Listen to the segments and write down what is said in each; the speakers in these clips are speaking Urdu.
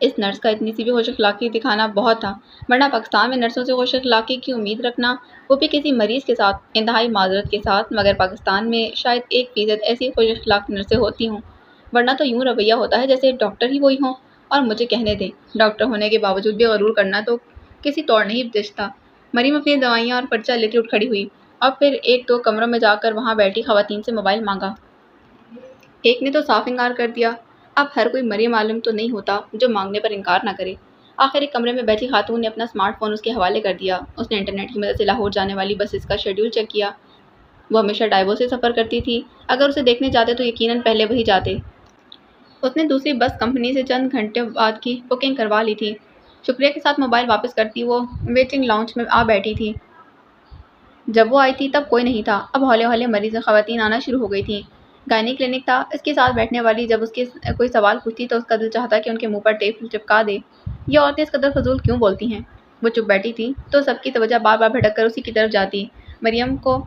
اس نرس کا اتنی سی بھی خوش اخلاقی دکھانا بہت تھا، ورنہ پاکستان میں نرسوں سے خوش اخلاقی کی امید رکھنا، وہ بھی کسی مریض کے ساتھ، انتہائی معذرت کے ساتھ، مگر پاکستان میں شاید 1% ایسی خوش اخلاق نرسیں ہوتی ہوں، ورنہ تو یوں رویہ ہوتا ہے جیسے ڈاکٹر ہی وہی ہوں۔ اور مجھے کہنے دیں، ڈاکٹر ہونے کے باوجود بھی غرور کرنا تو کسی طور نہیں جچتا۔ مریم اپنی دوائیاں اور پرچہ لیتی اٹھ کھڑی ہوئی اور پھر 1-2 کمروں میں جا کر وہاں بیٹھی خواتین سے موبائل مانگا۔ ایک نے تو صاف انکار کر دیا۔ اب ہر کوئی مریم عالم تو نہیں ہوتا جو مانگنے پر انکار نہ کرے۔ آخر ایک کمرے میں بیٹھی خاتون نے اپنا اسمارٹ فون اس کے حوالے کر دیا۔ اس نے انٹرنیٹ کی مدد سے لاہور جانے والی بسز کا شیڈول چیک کیا۔ وہ ہمیشہ ڈائیو سے سفر کرتی تھی، اگر اسے دیکھنے جاتے تو یقیناً پہلے وہی جاتے۔ اس نے دوسری بس کمپنی سے چند گھنٹے بعد کی بکنگ کروا لی تھی۔ شکریہ کے ساتھ موبائل واپس کرتی وہ ویٹنگ لاؤنج میں آ بیٹھی تھی۔ جب وہ آئی تھی تب کوئی نہیں تھا۔ اب ہولے ہولے مریض خواتین آنا شروع ہو گئی تھیں۔ گائنی کلینک تھا۔ اس کے ساتھ بیٹھنے والی جب اس کے کوئی سوال پوچھتی تو اس کا دل چاہتا کہ ان کے منہ پر ٹیپ چپکا دے۔ یہ عورتیں اس قدر فضول کیوں بولتی ہیں؟ وہ چپ بیٹھی تھی تو سب کی توجہ بار بار بھٹک کر اسی کی طرف جاتی۔ مریم کو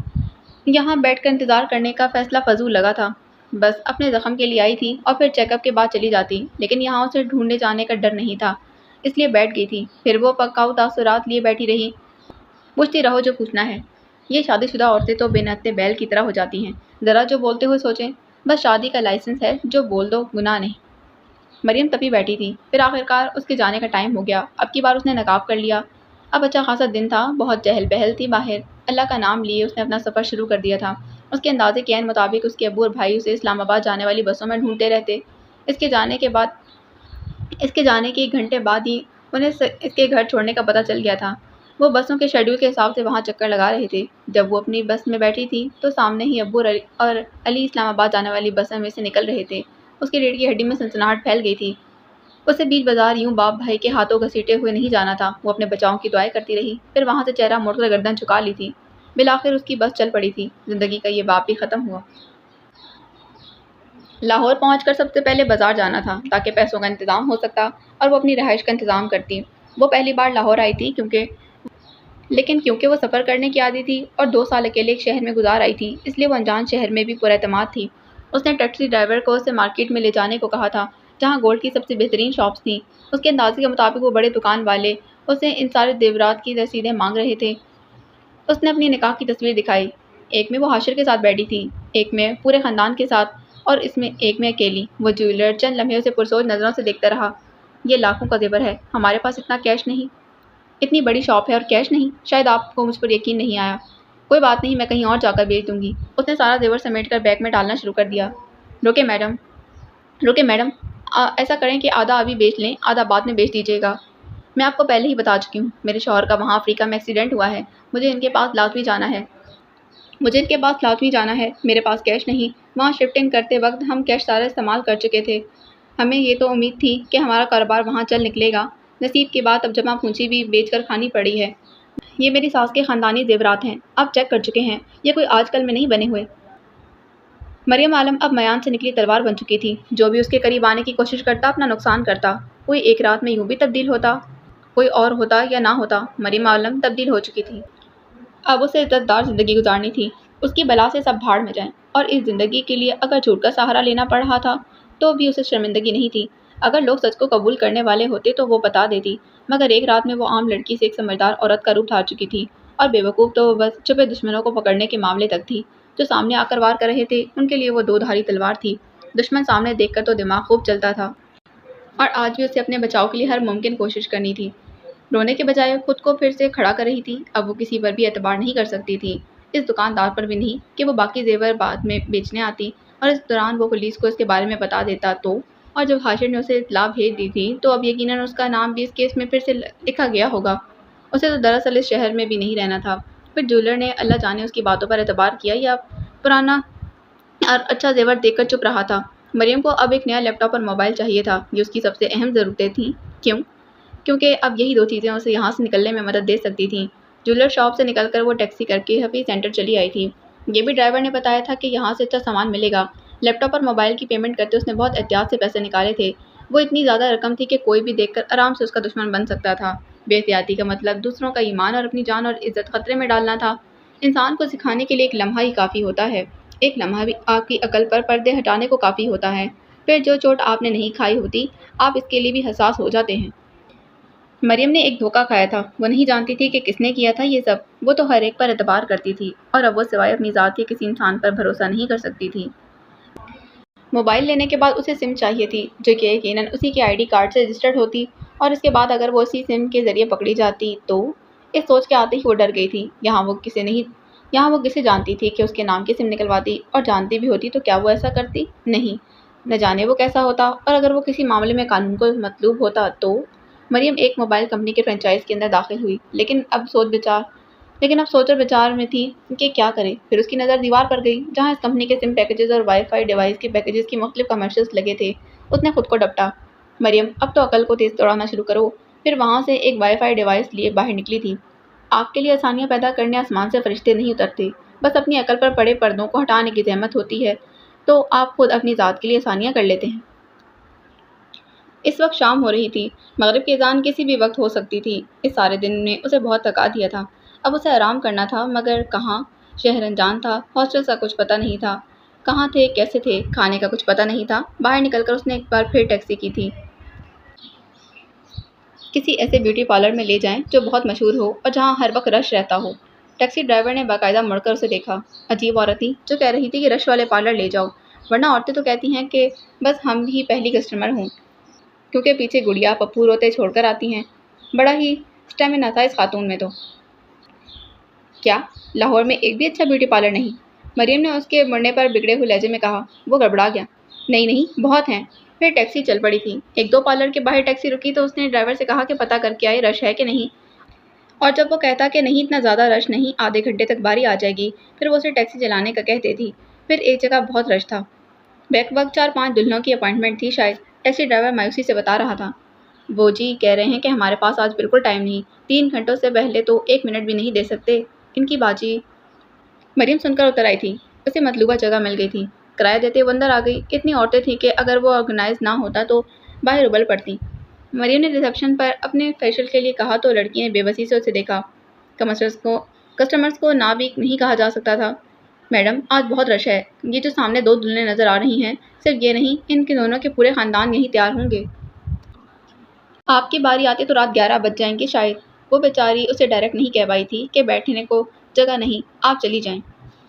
یہاں بیٹھ کر انتظار کرنے کا فیصلہ فضول لگا تھا۔ بس اپنے زخم کے لیے آئی تھی اور پھر چیک اپ کے بعد چلی جاتی، لیکن یہاں اسے ڈھونڈے جانے کا ڈر نہیں تھا، اس لیے بیٹھ گئی تھی۔ پھر وہ پکاؤ تاثرات لیے بیٹھی رہی۔ پوچھتی رہو جو پوچھنا ہے۔ یہ شادی شدہ عورتیں تو بے نہتے بیل کی طرح ہو جاتی ہیں، ذرا جو بولتے ہوئے سوچیں، بس شادی کا لائسنس ہے، جو بول دو گناہ نہیں۔ مریم تپی بیٹھی تھی۔ پھر آخرکار اس کے جانے کا ٹائم ہو گیا۔ اب کی بار اس نے نقاب کر لیا۔ اب اچھا خاصا دن تھا، بہت چہل پہل تھی باہر۔ اللہ کا نام لیے اس نے اپنا سفر شروع کر دیا تھا۔ اس کے اندازے کے عین مطابق اس کے ابو اور بھائی اسے اسلام آباد جانے والی بسوں میں ڈھونڈتے رہتے۔ اس کے جانے کے 1 گھنٹے بعد ہی انہیں اس کے گھر چھوڑنے کا پتہ چل گیا تھا۔ وہ بسوں کے شیڈول کے حساب سے وہاں چکر لگا رہے تھے۔ جب وہ اپنی بس میں بیٹھی تھی تو سامنے ہی ابو اور علی اسلام آباد جانے والی بسوں میں سے نکل رہے تھے۔ اس کی ریڑھ کی ہڈی میں سنسناہٹ پھیل گئی تھی۔ اسے بیچ بازار یوں باپ بھائی کے ہاتھوں گھسیٹے ہوئے نہیں جانا تھا۔ وہ اپنے بچاؤں کی دعائیں کرتی رہی، پھر وہاں سے چہرہ موڑ کر گردن جھکا لی تھی۔ بالآخر اس کی بس چل پڑی تھی۔ زندگی کا یہ باپ بھی ختم ہوا۔ لاہور پہنچ کر سب سے پہلے بازار جانا تھا تاکہ پیسوں کا انتظام ہو سکتا اور وہ اپنی رہائش کا انتظام کرتی۔ وہ پہلی بار لاہور آئی تھی لیکن کیونکہ وہ سفر کرنے کی عادی تھی اور 2 سال اکیلے ایک شہر میں گزار آئی تھی، اس لیے وہ انجان شہر میں بھی پراعتماد تھی۔ اس نے ٹیکسی ڈرائیور کو اسے مارکیٹ میں لے جانے کو کہا تھا، جہاں گولڈ کی سب سے بہترین شاپس تھیں۔ اس کے اندازے کے مطابق وہ بڑے دکان والے اسے ان سارے زیورات کی رسیدیں مانگ رہے تھے۔ اس نے اپنی نکاح کی تصویر دکھائی۔ ایک میں وہ حاشر کے ساتھ بیٹھی تھی، ایک میں پورے خاندان کے ساتھ، اور ایک میں اکیلی۔ وہ جیولر چند لمحے اسے پرسوچ نظروں سے دیکھتا رہا۔ یہ لاکھوں کا زیور ہے، ہمارے پاس اتنا کیش نہیں۔ اتنی بڑی شاپ ہے اور کیش نہیں؟ شاید آپ کو مجھ پر یقین نہیں آیا۔ کوئی بات نہیں، میں کہیں اور جا کر بیچ دوں گی۔ اس نے سارا زیور سمیٹ کر بیگ میں ڈالنا شروع کر دیا۔ رکے میڈم، ایسا کریں کہ آدھا ابھی بیچ لیں، آدھا بعد میں بیچ دیجیے گا۔ میں آپ کو پہلے ہی بتا چکی ہوں، میرے شوہر کا وہاں افریقہ میں ایکسیڈنٹ ہوا ہے، مجھے ان کے پاس لازمی جانا ہے۔ میرے پاس کیش نہیں، وہاں شفٹنگ کرتے وقت ہم کیش سارا استعمال کر چکے تھے۔ ہمیں یہ تو امید تھی کہ ہمارا کاروبار وہاں چل نکلے گا، نصیب کی بات اب جمع پونجی بھی بیچ کر کھانی پڑی ہے۔ یہ میری ساس کے خاندانی زیورات ہیں، آپ چیک کر چکے ہیں، یہ کوئی آج کل میں نہیں بنے ہوئے۔ مریم عالم اب میان سے نکلی تلوار بن چکی تھی۔ جو بھی اس کے قریب آنے کی کوشش کرتا اپنا نقصان کرتا۔ کوئی ایک رات میں یوں بھی تبدیل ہوتا، کوئی اور ہوتا یا نہ ہوتا، مریم عالم تبدیل ہو چکی تھی۔ اب اسے عزت دار زندگی گزارنی تھی۔ اس کی بلا سے سب بھاڑ میں جائیں، اور اس زندگی کے لیے اگر جھوٹ کا سہارا لینا پڑ رہا تھا تو بھی اسے شرمندگی نہیں تھی۔ اگر لوگ سچ کو قبول کرنے والے ہوتے تو وہ بتا دیتی، مگر ایک رات میں وہ عام لڑکی سے ایک سمجھدار عورت کا روپ دھار چکی تھی، اور بے وقوف تو وہ بس چھپے دشمنوں کو پکڑنے کے معاملے تک تھی۔ جو سامنے آ کر وار کر رہے تھے ان کے لیے وہ 2 دھاری تلوار تھی۔ دشمن سامنے دیکھ کر تو دماغ خوب چلتا تھا، اور آج بھی اسے اپنے بچاؤ کے لیے ہر ممکن کوشش کرنی تھی۔ رونے کے بجائے خود کو پھر سے کھڑا کر رہی تھی۔ اب وہ کسی پر بھی اعتبار نہیں کر سکتی تھی، اس دکاندار پر بھی نہیں کہ وہ باقی زیور بعد میں بیچنے آتی، اور اس دوران وہ پولیس کو اس کے بارے میں بتا دیتا تو، اور جب حاشر نے اسے اطلاع بھیج دی تھی تو اب یقیناً اس کا نام بھی اس کیس میں پھر سے لکھا گیا ہوگا۔ اسے تو دراصل اس شہر میں بھی نہیں رہنا تھا۔ پھر جیولر نے اللہ جانے اس کی باتوں پر اعتبار کیا یا پرانا اور اچھا زیور دیکھ کر چپ رہا تھا۔ مریم کو اب ایک نیا لیپ ٹاپ اور موبائل چاہیے تھا، یہ اس کی سب سے اہم ضرورتیں تھیں۔ کیونکہ اب یہی 2 چیزیں اسے یہاں سے نکلنے میں مدد دے سکتی تھیں۔ جیولر شاپ سے نکل کر وہ ٹیکسی کر کے حفیظ سینٹر چلی آئی تھی۔ یہ بھی ڈرائیور نے بتایا تھا کہ یہاں سے اچھا سامان ملے گا۔ لیپ ٹاپ اور موبائل کی پیمنٹ کرتے اس نے بہت احتیاط سے پیسے نکالے تھے۔ وہ اتنی زیادہ رقم تھی کہ کوئی بھی دیکھ کر آرام سے اس کا دشمن بن سکتا تھا۔ بے احتیاطی کا مطلب دوسروں کا ایمان اور اپنی جان اور عزت خطرے میں ڈالنا تھا۔ انسان کو سکھانے کے لیے ایک لمحہ ہی کافی ہوتا ہے، ایک لمحہ بھی آپ کی عقل پر پردے ہٹانے کو کافی ہوتا ہے۔ پھر جو چوٹ آپ نے نہیں کھائی ہوتی آپ اس کے لیے بھی حساس ہو جاتے ہیں۔ مریم نے ایک دھوکہ کھایا تھا، وہ نہیں جانتی تھی کہ کس نے کیا تھا یہ سب۔ وہ تو ہر ایک پر اعتبار کرتی تھی اور اب وہ سوائے اپنی ذات کے کسی انسان پر بھروسہ نہیں کر سکتی تھی۔ موبائل لینے کے بعد اسے سم چاہیے تھی جو کہ یقیناً اسی کے آئی ڈی کارڈ سے رجسٹرڈ ہوتی، اور اس کے بعد اگر وہ اسی سم کے ذریعے پکڑی جاتی تو اس سوچ کے آتے ہی وہ ڈر گئی تھی۔ یہاں وہ کسے جانتی تھی کہ اس کے نام کی سم نکلواتی، اور جانتی بھی ہوتی تو کیا وہ ایسا کرتی؟ نہیں، نہ جانے وہ کیسا ہوتا، اور اگر وہ کسی معاملے میں قانون کو مطلوب ہوتا تو۔ مریم ایک موبائل کمپنی کے فرنچائز کے اندر داخل ہوئی، لیکن اب سوچ اور بچار میں تھی کہ کیا کرے۔ پھر اس کی نظر دیوار پر گئی جہاں اس کمپنی کے سم پیکیجز اور وائی فائی ڈیوائس کے پیکیجز کی مختلف کمرشلز لگے تھے۔ اس نے خود کو ڈپٹا، مریم اب تو عقل کو تیز دوڑانا شروع کرو۔ پھر وہاں سے ایک وائی فائی ڈیوائس لیے باہر نکلی تھی۔ آپ کے لیے آسانیاں پیدا کرنے آسمان سے فرشتے نہیں اترتے، بس اپنی عقل پر پڑے پردوں کو ہٹانے کی زحمت ہوتی ہے تو آپ خود اپنی ذات کے لیے آسانیاں کر لیتے ہیں۔ اس وقت شام ہو رہی تھی، مغرب کی اذان کسی بھی وقت ہو سکتی تھی۔ اس سارے دن نے اسے بہت تھکا دیا تھا، اب اسے آرام کرنا تھا، مگر کہاں؟ شہر انجان تھا، ہاسٹل کا کچھ پتہ نہیں تھا، کہاں تھے کیسے تھے، کھانے کا کچھ پتہ نہیں تھا۔ باہر نکل کر اس نے ایک بار پھر ٹیکسی کی تھی، کسی ایسے بیوٹی پارلر میں لے جائیں جو بہت مشہور ہو اور جہاں ہر وقت رش رہتا ہو۔ ٹیکسی ڈرائیور نے باقاعدہ مڑ کر اسے دیکھا۔ عجیب عورت تھی جو کہہ رہی تھی کہ رش والے پارلر لے جاؤ، ورنہ عورتیں تو کہتی ہیں کہ بس ہم ہی پہلی کسٹمر ہوں، کیونکہ پیچھے گڑیا پپو روتے چھوڑ کر آتی ہیں۔ بڑا ہی اسٹیمنا تھا اس خاتون میں تو۔ کیا لاہور میں ایک بھی اچھا بیوٹی پارلر نہیں؟ مریم نے اس کے مڑنے پر بگڑے ہوئے لہجے میں کہا۔ وہ گڑبڑا گیا۔ نہیں بہت ہیں۔ پھر ٹیکسی چل پڑی تھی۔ ایک دو پارلر کے باہر ٹیکسی رکی تو اس نے ڈرائیور سے کہا کہ پتہ کر کے آئے رش ہے کہ نہیں، اور جب وہ کہتا کہ نہیں اتنا زیادہ رش نہیں، آدھے گھنٹے تک باری آ جائے گی، پھر وہ اسے ٹیکسی چلانے کا کہتے تھی۔ پھر ایک جگہ بہت رش تھا، بیک وقت 4-5 دلہنوں کی اپائنٹمنٹ تھی شاید۔ ٹیکسی ڈرائیور مایوسی سے بتا رہا تھا۔ وہ جی کہہ رہے ہیں کہ ہمارے پاس آج بالکل ٹائم نہیں، 3 گھنٹوں سے پہلے تو 1 منٹ بھی نہیں دے سکتے ان کی باجی۔ مریم سن کر اتر آئی تھی، اسے مطلوبہ جگہ مل گئی تھی۔ کرایہ دیتے وہ اندر آ گئی۔ اتنی عورتیں تھیں کہ اگر وہ آرگنائز نہ ہوتا تو باہر ابل پڑتی۔ مریم نے ریسیپشن پر اپنے فیشل کے لیے کہا تو لڑکی نے بے بسی سے اسے دیکھا۔ کسٹمرز کو نا بھی نہیں کہا جا سکتا تھا۔ میڈم آج بہت رش ہے، یہ جو سامنے 2 دلہنیں نظر آ رہی ہیں، صرف یہ نہیں ان کے دونوں کے پورے خاندان یہیں تیار ہوں گے۔ آپ کی باری آتے تو رات 11 بج جائیں گے شاید۔ وہ بیچاری اسے ڈائریکٹ نہیں کہہ پائی تھی کہ بیٹھنے کو جگہ نہیں، آپ چلی جائیں۔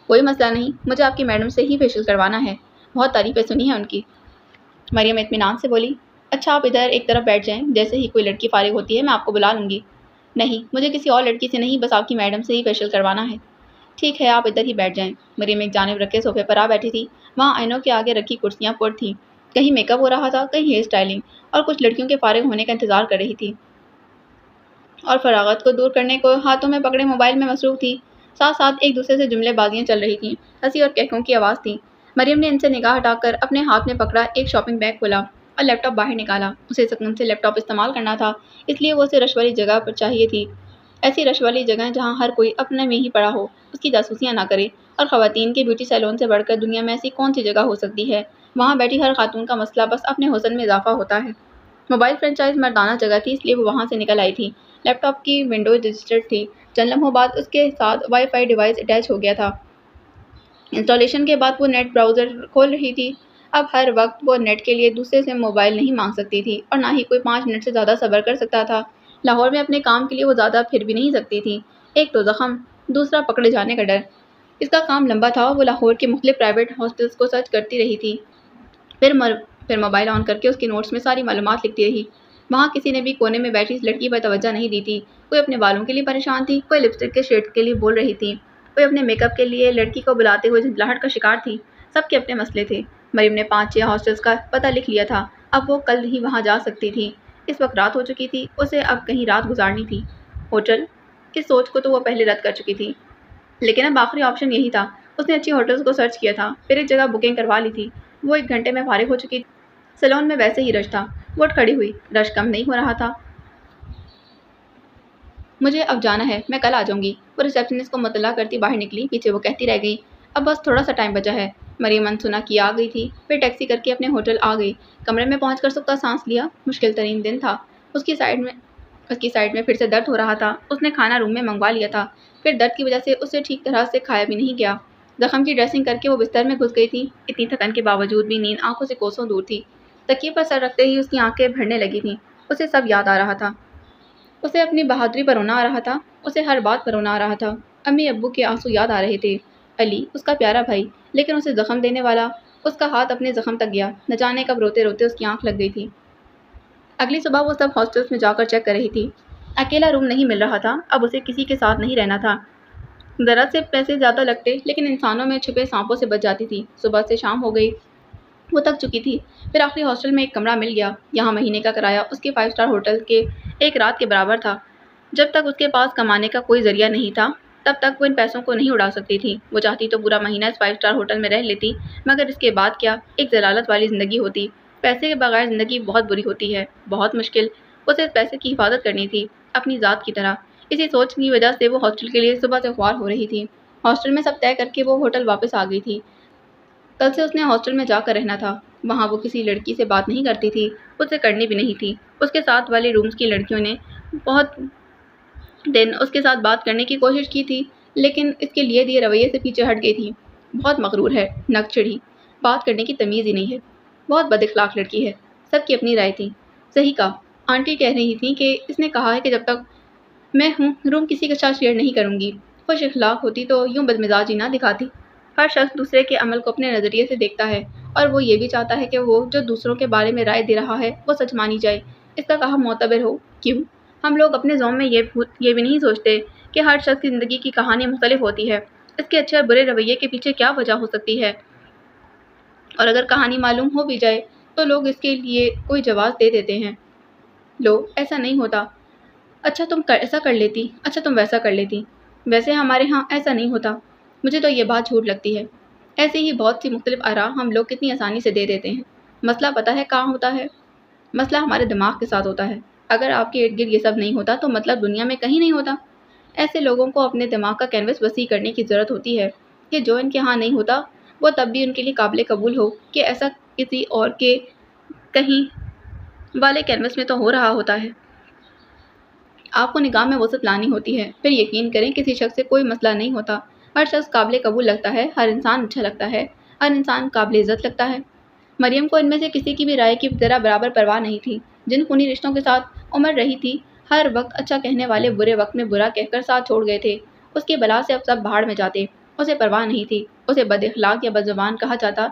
کوئی مسئلہ نہیں، مجھے آپ کی میڈم سے ہی فیشل کروانا ہے، بہت تعریفیں سنی ہیں ان کی۔ مریم اطمینان سے بولی۔ اچھا آپ ادھر ایک طرف بیٹھ جائیں، جیسے ہی کوئی لڑکی فارغ ہوتی ہے میں آپ کو بلا لوں گی۔ نہیں مجھے کسی اور لڑکی سے نہیں، بس آپ کی میڈم سے ہی فیشل کروانا ہے۔ ٹھیک ہے آپ ادھر ہی بیٹھ جائیں۔ مریم ایک جانب رکھے صوفے پر آ بیٹھی تھی۔ وہاں آئینوں کے آگے رکھی کرسیاں پر تھیں، کہیں میک اپ ہو رہا تھا، کہیں ہیئر اسٹائلنگ، اور کچھ لڑکیوں کے فارغ ہونے کا انتظار کر رہی تھی اور فراغت کو دور کرنے کو ہاتھوں میں پکڑے موبائل میں مصروف تھی۔ ساتھ ساتھ ایک دوسرے سے جملے بازیاں چل رہی تھیں، ہنسی اور کہکوں کی آواز تھی۔ مریم نے ان سے نگاہ ہٹا کر اپنے ہاتھ میں پکڑا ایک شاپنگ بیگ کھولا اور لیپ ٹاپ باہر نکالا۔ اسے سکون سے لیپ ٹاپ استعمال کرنا تھا، اس لیے وہ اسے رش والی جگہ پر چاہیے تھی، ایسی رش والی جگہ جہاں ہر کوئی اپنے میں ہی پڑا ہو، اس کی جاسوسیاں نہ کرے۔ اور خواتین کے بیوٹی سیلون سے بڑھ کر دنیا میں ایسی کون سی جگہ ہو سکتی ہے؟ وہاں بیٹھی ہر خاتون کا مسئلہ بس اپنے حسن میں اضافہ ہوتا ہے۔ موبائل فرنچائز مردانہ جگہ تھی، اس لیے وہ وہاں سے نکل آئی تھی۔ لیپ ٹاپ کی ونڈو رجسٹرڈ تھی، چند لمحوں بعد اس کے ساتھ وائی فائی ڈیوائس اٹیچ ہو گیا تھا۔ انسٹالیشن کے بعد وہ نیٹ براؤزر کھول رہی تھی۔ اب ہر وقت وہ نیٹ کے لیے دوسرے سے موبائل نہیں مانگ سکتی تھی، اور نہ ہی کوئی 5 منٹ سے زیادہ صبر کر سکتا تھا۔ لاہور میں اپنے کام کے لیے وہ زیادہ پھر بھی نہیں سکتی تھی۔ ایک تو زخم، دوسرا پکڑے جانے کا ڈر۔ اس کا کام لمبا تھا اور وہ لاہور کے مختلف پرائیویٹ ہاسٹلز کو سرچ کرتی رہی تھی، پھر موبائل آن کر کے اس کے نوٹس میں ساری معلومات لکھتی رہی۔ وہاں کسی نے بھی کونے میں بیٹھی اس لڑکی پر توجہ نہیں دی تھی۔ کوئی اپنے بالوں کے لیے پریشان تھی، کوئی لپسٹک کے شیڈ کے لیے بول رہی تھی، کوئی اپنے میک اپ کے لیے لڑکی کو بلاتے ہوئے جھنجھلاہٹ کا شکار تھی۔ سب کے اپنے مسئلے تھے۔ مریم نے 5-6 ہاسٹلز کا پتہ لکھ لیا تھا، اب وہ کل ہی وہاں جا سکتی تھی۔ اس وقت رات ہو چکی تھی، اسے اب کہیں رات گزارنی تھی۔ ہوٹل، اس سوچ کو تو وہ پہلے رد کر چکی تھی، لیکن اب آخری آپشن یہی تھا۔ اس نے اچھی ہوٹلز کو سرچ کیا تھا، پھر ایک جگہ بکنگ کروا لی تھی۔ وہ 1 گھنٹے میں فارغ ہو چکی تھی۔ سیلون میں ویسے ہی رش تھا۔ وہ اٹھ کھڑی ہوئی، رش کم نہیں ہو رہا تھا۔ مجھے اب جانا ہے، میں کل آ جاؤں گی۔ وہ ریسیپشنسٹ کو مطلع کرتی باہر نکلی، پیچھے وہ کہتی رہ گئی، اب بس تھوڑا سا ٹائم بچا ہے۔ مریم انسنا کی آ گئی تھی، پھر ٹیکسی کر کے اپنے ہوٹل آ گئی۔ کمرے میں پہنچ کر سکتا سانس لیا۔ مشکل ترین دن تھا۔ اس کی سائیڈ میں پھر سے درد ہو رہا تھا۔ اس نے کھانا روم میں منگوا لیا تھا، پھر درد کی وجہ سے اسے ٹھیک طرح سے کھایا بھی نہیں گیا۔ زخم کی ڈریسنگ کر کے وہ بستر میں گھس گئی تھی۔ اتنی تھکن کے باوجود بھی نیند آنکھوں سے کوسوں دور تھی۔ تکیے پر سر رکھتے ہی اس کی آنکھیں بھرنے لگی تھیں۔ اسے سب یاد آ رہا تھا۔ اسے اپنی بہادری پر رونا آ رہا تھا۔ اسے ہر بات پر رونا آ رہا تھا۔ امی ابو کے آنسو یاد آ رہے تھے۔ علی اس کا پیارا بھائی، لیکن اسے زخم دینے والا۔ اس کا ہاتھ اپنے زخم تک گیا، نہ جانے کب روتے روتے اس کی آنکھ لگ گئی تھی۔ اگلی صبح وہ سب ہاسٹلس میں جا کر چیک کر رہی تھی۔ اکیلا روم نہیں مل رہا تھا، اب اسے کسی کے ساتھ نہیں رہنا تھا۔ درد سے پیسے زیادہ لگتے، لیکن انسانوں میں چھپے سانپوں سے بچ جاتی تھی۔ صبح سے شام ہو گئی، وہ تھک چکی تھی۔ پھر آخری ہاسٹل میں ایک کمرہ مل گیا۔ یہاں مہینے کا کرایہ اس کے 5 اسٹار ہوٹل کے ایک رات کے برابر تھا۔ جب تک اس کے پاس کمانے کا کوئی ذریعہ نہیں تھا، تب تک وہ ان پیسوں کو نہیں اڑا سکتی تھی۔ وہ چاہتی تو پورا مہینہ اس 5 اسٹار ہوٹل میں رہ لیتی، مگر اس کے بعد کیا؟ ایک ضلالت والی زندگی ہوتی۔ پیسے کے بغیر زندگی بہت بری ہوتی ہے، بہت مشکل۔ اسے اس پیسے کی حفاظت کرنی تھی، اپنی ذات کی طرح۔ اسی سوچ کی وجہ سے وہ ہاسٹل کے لیے صبح سے خوار ہو رہی تھی۔ ہاسٹل میں سب طے کر کے وہ ہوٹل واپس آ گئی تھی۔ کل سے اس نے ہاسٹل میں جا کر رہنا تھا۔ وہاں وہ کسی لڑکی سے بات نہیں کرتی تھی، اسے کرنی بھی نہیں تھی۔ اس کے ساتھ والے رومز کی لڑکیوں نے بہت دن اس کے ساتھ بات کرنے کی کوشش کی تھی، لیکن اس کے لیے دیے رویے سے پیچھے ہٹ گئی تھی۔ بہت مغرور ہے، نک چڑھی، بات کرنے کی تمیز ہی نہیں ہے، بہت بد اخلاق لڑکی ہے۔ سب کی اپنی رائے تھی۔ صحیح کہا، آنٹی کہہ رہی تھیں کہ اس نے کہا ہے کہ جب تک میں ہوں روم کسی کے ساتھ شیئر نہیں کروں گی۔ خوش اخلاق ہوتی تو یوں بدمزاجی نہ دکھاتی۔ ہر شخص دوسرے کے عمل کو اپنے نظریے سے دیکھتا ہے، اور وہ یہ بھی چاہتا ہے کہ وہ جو دوسروں کے بارے میں رائے دے رہا ہے وہ سچ مانی جائے، اس کا کہا معتبر ہو۔ کیوں؟ ہم لوگ اپنے ذوق میں یہ بھی نہیں سوچتے کہ ہر شخص کی زندگی کی کہانی مختلف ہوتی ہے، اس کے اچھے اور برے رویے کے پیچھے کیا وجہ ہو سکتی ہے، اور اگر کہانی معلوم ہو بھی جائے تو لوگ اس کے لیے کوئی جواز دے دیتے ہیں۔ لو، ایسا نہیں ہوتا۔ اچھا تم ایسا کر لیتی، اچھا تم ویسا کر لیتی۔ ویسے ہمارے ہاں ایسا نہیں ہوتا۔ مجھے تو یہ بات جھوٹ لگتی ہے۔ ایسے ہی بہت سی مختلف آراء ہم لوگ کتنی آسانی سے دے دیتے ہیں۔ مسئلہ پتہ ہے کہاں ہوتا ہے؟ مسئلہ ہمارے دماغ کے ساتھ ہوتا ہے۔ اگر آپ کے ارد گرد یہ سب نہیں ہوتا تو مطلب دنیا میں کہیں نہیں ہوتا۔ ایسے لوگوں کو اپنے دماغ کا کینوس وسیع کرنے کی ضرورت ہوتی ہے کہ جو ان کے ہاں نہیں ہوتا وہ تب بھی ان کے لیے قابل قبول ہو کہ ایسا کسی اور کے کہیں والے کینوس میں تو ہو رہا ہوتا ہے۔ آپ کو نگاہ میں وسعت لانی ہوتی ہے، پھر یقین کریں کسی شخص سے کوئی مسئلہ نہیں ہوتا۔ ہر شخص قابل قبول لگتا ہے، ہر انسان اچھا لگتا ہے، ہر انسان قابل عزت لگتا ہے۔ مریم کو ان میں سے کسی کی بھی رائے کی ذرا برابر پرواہ نہیں تھی۔ جن خونی رشتوں کے ساتھ عمر رہی تھی، ہر وقت اچھا کہنے والے برے وقت میں برا کہہ کر ساتھ چھوڑ گئے تھے۔ اس کی بلا سے اب سب بھاڑ میں جاتے، اسے پرواہ نہیں تھی۔ اسے بد اخلاق یا بد زبان کہا جاتا۔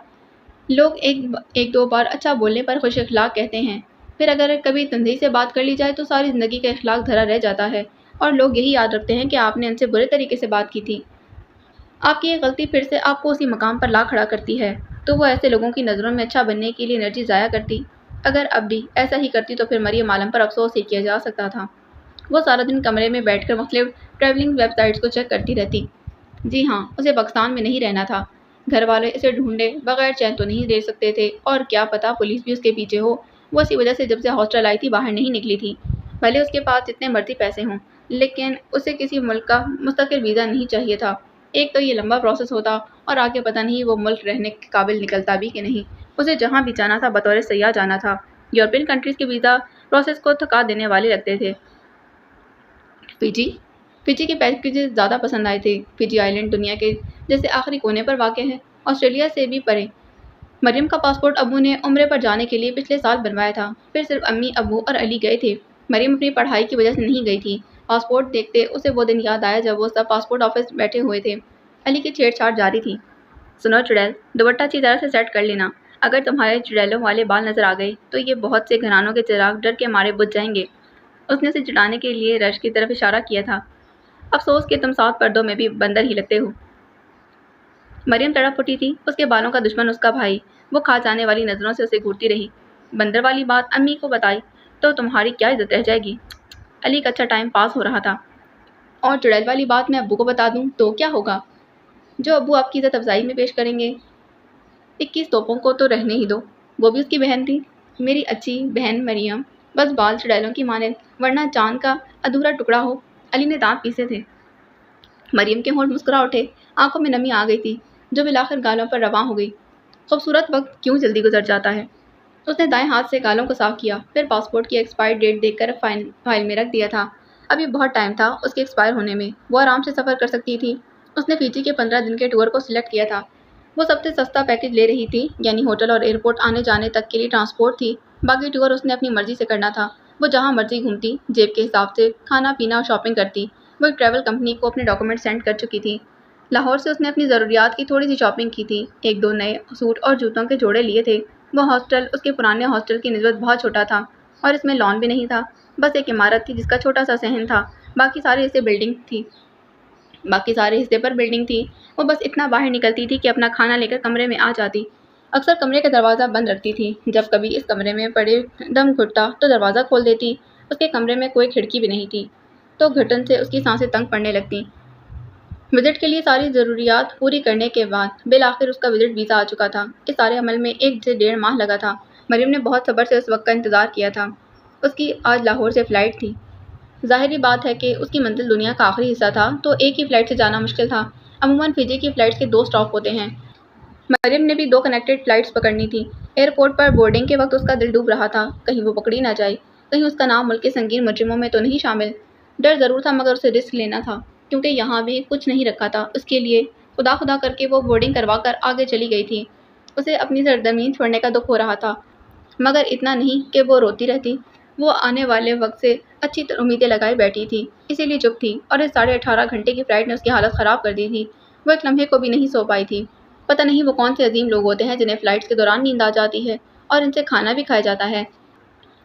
لوگ ایک دو بار اچھا بولنے پر خوش اخلاق کہتے ہیں، پھر اگر کبھی تنزیہ سے بات کر لی جائے تو ساری زندگی کا اخلاق دھرا رہ جاتا ہے، اور لوگ یہی یاد رکھتے ہیں کہ آپ نے ان سے برے طریقے سے بات کی تھی۔ آپ کی یہ غلطی پھر سے آپ کو اسی مقام پر لا کھڑا کرتی ہے، تو وہ ایسے لوگوں کی نظروں میں اچھا بننے کے لیے انرجی ضائع کرتی۔ اگر اب بھی ایسا ہی کرتی تو پھر مریم عالم پر افسوس ہی کیا جا سکتا تھا۔ وہ سارا دن کمرے میں بیٹھ کر مختلف ٹریولنگ ویب سائٹس کو چیک کرتی رہتی۔ جی ہاں، اسے پاکستان میں نہیں رہنا تھا۔ گھر والے اسے ڈھونڈے بغیر چین تو نہیں دے سکتے تھے، اور کیا پتہ پولیس بھی اس کے پیچھے ہو۔ وہ اسی وجہ سے جب سے ہاسٹل آئی تھی باہر نہیں نکلی تھی۔ بھلے اس کے پاس جتنے مرضی پیسے ہوں، لیکن اسے کسی ملک کا مستقل ویزا نہیں چاہیے تھا۔ ایک تو یہ لمبا پروسیس ہوتا، اور آگے پتہ نہیں وہ ملک رہنے کے قابل نکلتا بھی کہ نہیں۔ اسے جہاں بھی جانا تھا بطور سیاح جانا تھا۔ یورپین کنٹریز کے ویزا پروسیس کو تھکا دینے والے لگتے تھے۔ فجی کے پیکیجز زیادہ پسند آئے تھے۔ فجی آئی لینڈ دنیا کے جیسے آخری کونے پر واقع ہے، آسٹریلیا سے بھی پرے۔ مریم کا پاسپورٹ ابو نے عمرے پر جانے کے لیے پچھلے سال بنوایا تھا، پھر صرف امی ابو اور علی گئے تھے۔ مریم اپنی پڑھائی کی وجہ سے نہیں گئی تھی۔ پاسپورٹ دیکھتے اسے وہ دن یاد آیا جب وہ سب پاسپورٹ آفس بیٹھے ہوئے تھے۔ علی کی چھیڑ چھاڑ جاری تھی۔ سنو چڑیل، دوپٹہ اچھی طرح سے سیٹ کر لینا۔ اگر تمہارے چڑیلوں والے بال نظر آ گئے تو یہ بہت سے گھرانوں کے چراغ ڈر کے مارے بجھ جائیں گے۔ اس نے اسے چڑھانے کے لیے رش کی طرف اشارہ کیا تھا۔ افسوس کہ تم 7 پردوں میں بھی بندر ہی لگتے ہو۔ مریم تڑپ اٹھی تھی۔ اس کے بالوں کا دشمن اس کا بھائی۔ وہ کھا جانے والی نظروں سے اسے گھورتی رہی۔ بندر والی بات امی کو بتائی تو تمہاری کیا عزت رہ جائے گی؟ علی کا اچھا ٹائم پاس ہو رہا تھا۔ اور چڑیل والی بات میں ابو کو بتا دوں تو کیا ہوگا؟ جو ابو آپ کی عزت افزائی میں پیش کریں گے۔ 21 توپوں کو تو رہنے ہی دو، وہ بھی اس کی بہن تھی۔ میری اچھی بہن مریم، بس بال چڑیلوں کی مانند، ورنہ چاند کا ادھورا ٹکڑا ہو۔ علی نے دانت پیسے تھے۔ مریم کے ہونٹ مسکرا اٹھے، آنکھوں میں نمی آ گئی تھی جو بالآخر گالوں پر رواں ہو گئی۔ خوبصورت وقت کیوں جلدی گزر جاتا ہے۔ اس نے دائیں ہاتھ سے گالوں کو صاف کیا، پھر پاسپورٹ کی ایکسپائر ڈیٹ دیکھ کر فائل میں رکھ دیا تھا۔ ابھی بہت ٹائم تھا اس کے ایکسپائر ہونے میں، وہ آرام سے سفر کر سکتی تھی۔ اس نے فیجی کے 15 دن کے ٹور کو سلیکٹ کیا تھا۔ وہ سب سے سستا پیکیج لے رہی تھی، یعنی ہوٹل اور ایئرپورٹ آنے جانے تک کے لیے ٹرانسپورٹ تھی۔ باقی ٹور اس نے اپنی مرضی سے کرنا تھا۔ وہ جہاں مرضی گھومتی، جیب کے حساب سے کھانا پینا اور شاپنگ کرتی۔ وہ ایک ٹریول کمپنی کو اپنے ڈاکومنٹ سینڈ کر چکی تھی۔ لاہور سے اس نے اپنی ضروریات کی تھوڑی سی شاپنگ کی تھی۔ 1-2 نئے سوٹ اور جوتوں کے جوڑے لیے تھے۔ وہ ہاسٹل اس کے پرانے ہاسٹل کی نسبت بہت چھوٹا تھا اور اس میں لان بھی نہیں تھا۔ بس ایک عمارت تھی جس کا چھوٹا سا صحن تھا، باقی سارے حصے پر بلڈنگ تھی۔ وہ بس اتنا باہر نکلتی تھی کہ اپنا کھانا لے کر کمرے میں آ جاتی۔ اکثر کمرے کا دروازہ بند رکھتی تھی۔ جب کبھی اس کمرے میں پڑے دم گھٹتا تو دروازہ کھول دیتی۔ اس کے کمرے میں کوئی کھڑکی بھی نہیں تھی تو گھٹن سے اس کی سانسیں تنگ پڑنے لگتی۔ وزٹ کے لیے ساری ضروریات پوری کرنے کے بعد بالآخر اس کا وزٹ ویزا آ چکا تھا۔ اس سارے عمل میں 1 سے 1.5 ماہ لگا تھا۔ مریم نے بہت صبر سے اس وقت کا انتظار کیا تھا۔ اس کی آج لاہور سے فلائٹ تھی۔ ظاہری بات ہے کہ اس کی منزل دنیا کا آخری حصہ تھا تو ایک ہی فلائٹ سے جانا مشکل تھا۔ عموماً فجی کی فلائٹس کے 2 اسٹاپ ہوتے ہیں۔ مریم نے بھی 2 کنیکٹڈ فلائٹس پکڑنی تھی۔ ایئرپورٹ پر بورڈنگ کے وقت اس کا دل ڈوب رہا تھا، کہیں وہ پکڑی نہ جائے، کہیں اس کا نام ملک کے سنگین مجرموں میں تو نہیں شامل۔ ڈر ضرور تھا مگر اسے رسک لینا تھا، کیونکہ یہاں بھی کچھ نہیں رکھا تھا اس کے لیے۔ خدا خدا کر کے وہ بورڈنگ کروا کر آگے چلی گئی تھی۔ اسے اپنی سرزمین چھوڑنے کا دکھ ہو رہا تھا، مگر اتنا نہیں کہ وہ روتی رہتی۔ وہ آنے والے وقت سے اچھی امیدیں لگائے بیٹھی تھی، اسی لیے چپ تھی، اور اس 18.5 گھنٹے کی فلائٹ نے اس کی حالت خراب کر دی تھی۔ وہ ایک لمحے کو بھی نہیں سو پائی تھی۔ پتہ نہیں وہ کون سے عظیم لوگ ہوتے ہیں جنہیں فلائٹس کے دوران نیند آ جاتی ہے اور ان سے کھانا بھی کھایا جاتا ہے۔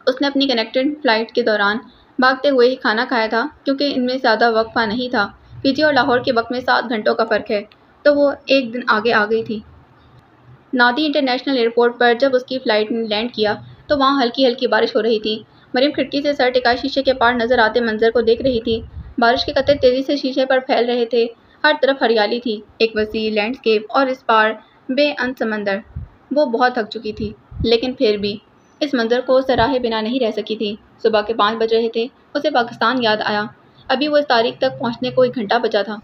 اس نے اپنی کنیکٹڈ فلائٹ کے دوران بھاگتے ہوئے ہی کھانا کھایا تھا، کیونکہ ان میں زیادہ وقفہ نہیں تھا۔ فجی اور لاہور کے وقت میں 7 گھنٹوں کا فرق ہے، تو وہ 1 دن آگے آ گئی تھی۔ نادی انٹرنیشنل ایئرپورٹ پر جب اس کی فلائٹ نے لینڈ کیا تو وہاں ہلکی ہلکی بارش ہو رہی تھی۔ مریم کھڑکی سے سر ٹکائے شیشے کے پار نظر آتے منظر کو دیکھ رہی تھی۔ بارش کے قطرے تیزی سے شیشے پر پھیل رہے تھے۔ ہر طرف ہریالی تھی، ایک وسیع لینڈسکیپ اور اس پار بے اند سمندر۔ وہ بہت تھک چکی تھی، لیکن پھر بھی اس منظر کو سراہے بنا نہیں رہ سکی تھی۔ صبح کے 5 بج رہے تھے۔ اسے پاکستان یاد آیا۔ ابھی وہ اس تاریخ تک پہنچنے کو 1 گھنٹہ بچا تھا۔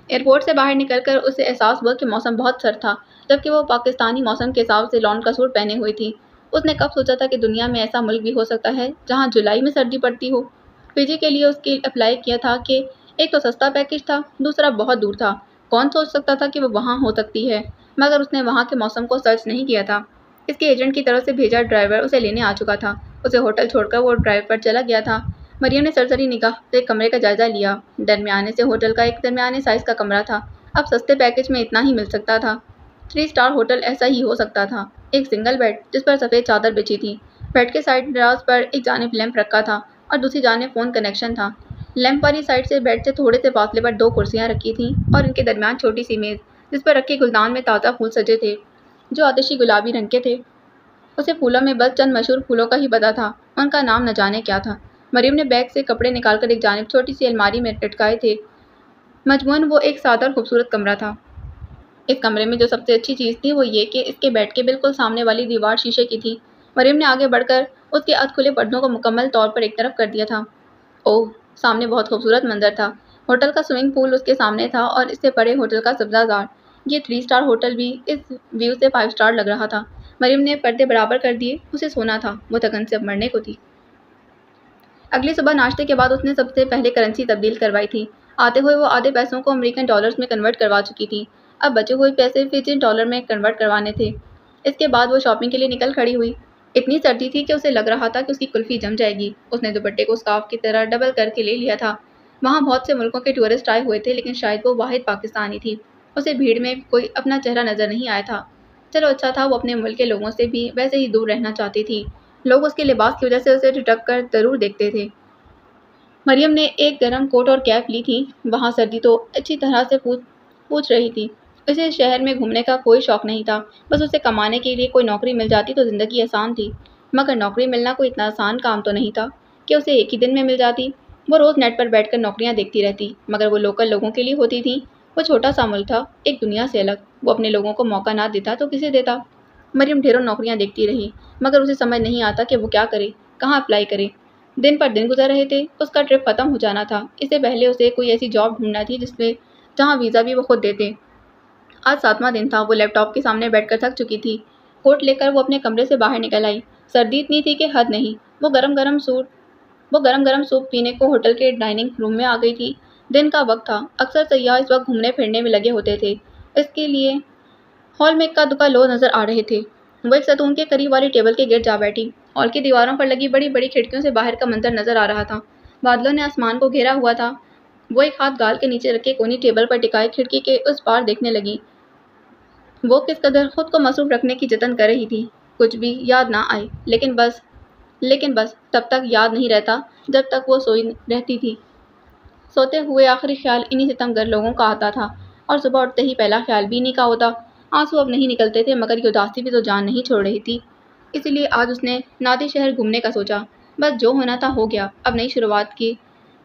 ایئرپورٹ سے باہر نکل کر اسے احساس ہوا کہ موسم بہت سرد تھا، جبکہ وہ پاکستانی موسم کے حساب سے لان کا سوٹ پہنے ہوئی تھی۔ اس نے کب سوچا تھا کہ دنیا میں ایسا ملک بھی ہو سکتا ہے جہاں جولائی میں سردی پڑتی ہو۔ فجی کے لیے اس کی اپلائی کیا تھا کہ ایک تو سستا پیکیج تھا، دوسرا بہت دور تھا۔ کون سوچ سکتا تھا کہ وہ وہاں ہو سکتی ہے، مگر اس نے وہاں کے موسم کو سرچ نہیں کیا تھا۔ اس کے ایجنٹ کی طرف سے بھیجا ڈرائیور اسے لینے آ چکا تھا۔ اسے ہوٹل چھوڑ کر وہ ڈرائیو پر چلا گیا تھا۔ مریم نے سرسری نگاہ سے کمرے کا جائزہ لیا۔ درمیانے سے ہوٹل کا ایک درمیانے سائز کا کمرہ تھا۔ اب سستے پیکیج میں اتنا ہی مل سکتا تھا۔ 3 اسٹار ہوٹل ایسا ہی ہو سکتا تھا۔ ایک سنگل بیڈ جس پر سفید چادر بچھی تھی۔ بیڈ کے سائڈ دراز پر ایک جانب لیمپ رکھا تھا اور دوسری جانب فون کنیکشن تھا۔ لیمپ والی سائڈ سے بیڈ سے تھوڑے سے فاصلے پر 2 کرسیاں رکھی تھیں اور ان کے درمیان چھوٹی سی میز جس پر رکھے گلدان میں تازہ پھول سجے تھے، جو آتشی گلابی رنگ کے تھے۔ اسے پھولوں میں بس چند مشہور پھولوں کا ہی پتہ تھا، ان کا نام نہ جانے کیا تھا۔ مریم نے بیگ سے کپڑے نکال کر ایک جانب چھوٹی سی الماری میں لٹکائے تھے۔ مجموعاً وہ ایک سادہ اور خوبصورت کمرہ تھا۔ اس کمرے میں جو سب سے اچھی چیز تھی وہ یہ کہ اس کے بیڈ کے بالکل سامنے والی دیوار شیشے کی تھی۔ مریم نے آگے بڑھ کر اس کے ادھ کھلے پردوں کو مکمل طور پر ایک طرف کر دیا تھا۔ اوہ، سامنے بہت خوبصورت منظر تھا۔ ہوٹل کا سوئمنگ پول اس کے سامنے تھا اور اس سے پرے ہوٹل کا سبزہ زار۔ یہ 3 اسٹار ہوٹل بھی اس ویو سے 5 اسٹار لگ رہا تھا۔ مریم نے پردے برابر کر دیے۔ اسے سونا تھا، وہ تھکن سے اب مرنے کو تھی۔ اگلی صبح ناشتے کے بعد اس نے سب سے پہلے کرنسی تبدیل کروائی تھی۔ آتے ہوئے وہ آدھے پیسوں کو امریکن ڈالرز میں کنورٹ کروا چکی تھی۔ اب بچے ہوئے پیسے فجین ڈالر میں کنورٹ کروانے تھے۔ اس کے بعد وہ شاپنگ کے لیے نکل کھڑی ہوئی۔ اتنی سردی تھی کہ اسے لگ رہا تھا کہ اس کی کلفی جم جائے گی۔ اس نے دوپٹے کو اسکارف کی طرح ڈبل کر کے لے لیا تھا۔ وہاں بہت سے ملکوں کے ٹورسٹ آئے ہوئے تھے، لیکن شاید وہ واحد پاکستانی تھی۔ اسے بھیڑ میں کوئی اپنا چہرہ نظر نہیں آیا تھا۔ چلو اچھا تھا، وہ اپنے ملک کے لوگوں سے بھی ویسے ہی دور رہنا چاہتی تھی۔ لوگ اس کے لباس کی وجہ سے اسے ٹھٹک کر ضرور دیکھتے تھے۔ مریم نے ایک گرم کوٹ اور کیپ لی تھی۔ وہاں سردی تو اچھی طرح سے پوچھ رہی تھی۔ اسے شہر میں گھومنے کا کوئی شوق نہیں تھا، بس اسے کمانے کے لیے کوئی نوکری مل جاتی تو زندگی آسان تھی۔ مگر نوکری ملنا کوئی اتنا آسان کام تو نہیں تھا کہ اسے ایک ہی دن میں مل جاتی۔ وہ روز نیٹ پر بیٹھ کر نوکریاں دیکھتی رہتی، مگر وہ لوکل لوگوں کے لیے ہوتی تھیں۔ وہ چھوٹا سا ملک تھا، ایک دنیا سے الگ۔ وہ اپنے لوگوں کو موقع نہ دیتا تو کسے دیتا؟ مریم ڈھیروں نوکریاں دیکھتی رہی، مگر اسے سمجھ نہیں آتا کہ وہ کیا کرے، کہاں اپلائی کرے۔ دن پر دن گزر رہے تھے۔ اس کا ٹرپ ختم ہو جانا تھا۔ اس سے پہلے اسے کوئی ایسی جاب ڈھونڈنا تھی جہاں ویزا بھی وہ خود دیتے۔ آج 7واں دن تھا۔ وہ لیپ ٹاپ کے سامنے بیٹھ کر تھک چکی تھی۔ کوٹ لے کر وہ اپنے کمرے سے باہر نکل آئی۔ سردی اتنی تھی کہ حد نہیں۔ وہ گرم گرم سوپ پینے کو ہوٹل کے ڈائننگ روم میں آ گئی تھی۔ دن کا وقت تھا، اکثر سیاح اس وقت گھومنے پھرنے میں لگے ہوتے تھے، اس کے لیے ہال میں اکا دکا لوگ نظر آ رہے تھے۔ وہ ایک ستون کے قریب والی ٹیبل کے گرد جا بیٹھی۔ ہال کی دیواروں پر لگی بڑی بڑی کھڑکیوں سے باہر کا منظر نظر آ رہا تھا۔ بادلوں نے آسمان کو گھیرا ہوا تھا۔ وہ ایک ہاتھ گال کے نیچے رکھے کونی ٹیبل پر ٹکائے کھڑکی کے اس پار دیکھنے لگی۔ وہ کس قدر خود کو مصروف رکھنے کی جتن کر رہی تھی، کچھ بھی یاد نہ آئے، لیکن بس تب تک یاد نہیں رہتا جب تک وہ سوئی رہتی تھی۔ سوتے ہوئے آخری خیال انہی ستمگر لوگوں کا آتا تھا، اور صبح اٹھتے ہی پہلا خیال بھی انہی کا ہوتا۔ آنسو اب نہیں نکلتے تھے، مگر یہ اداسی بھی تو جان نہیں چھوڑ رہی تھی۔ اسی لیے آج اس نے نادی شہر گھومنے کا سوچا۔ بس جو ہونا تھا ہو گیا،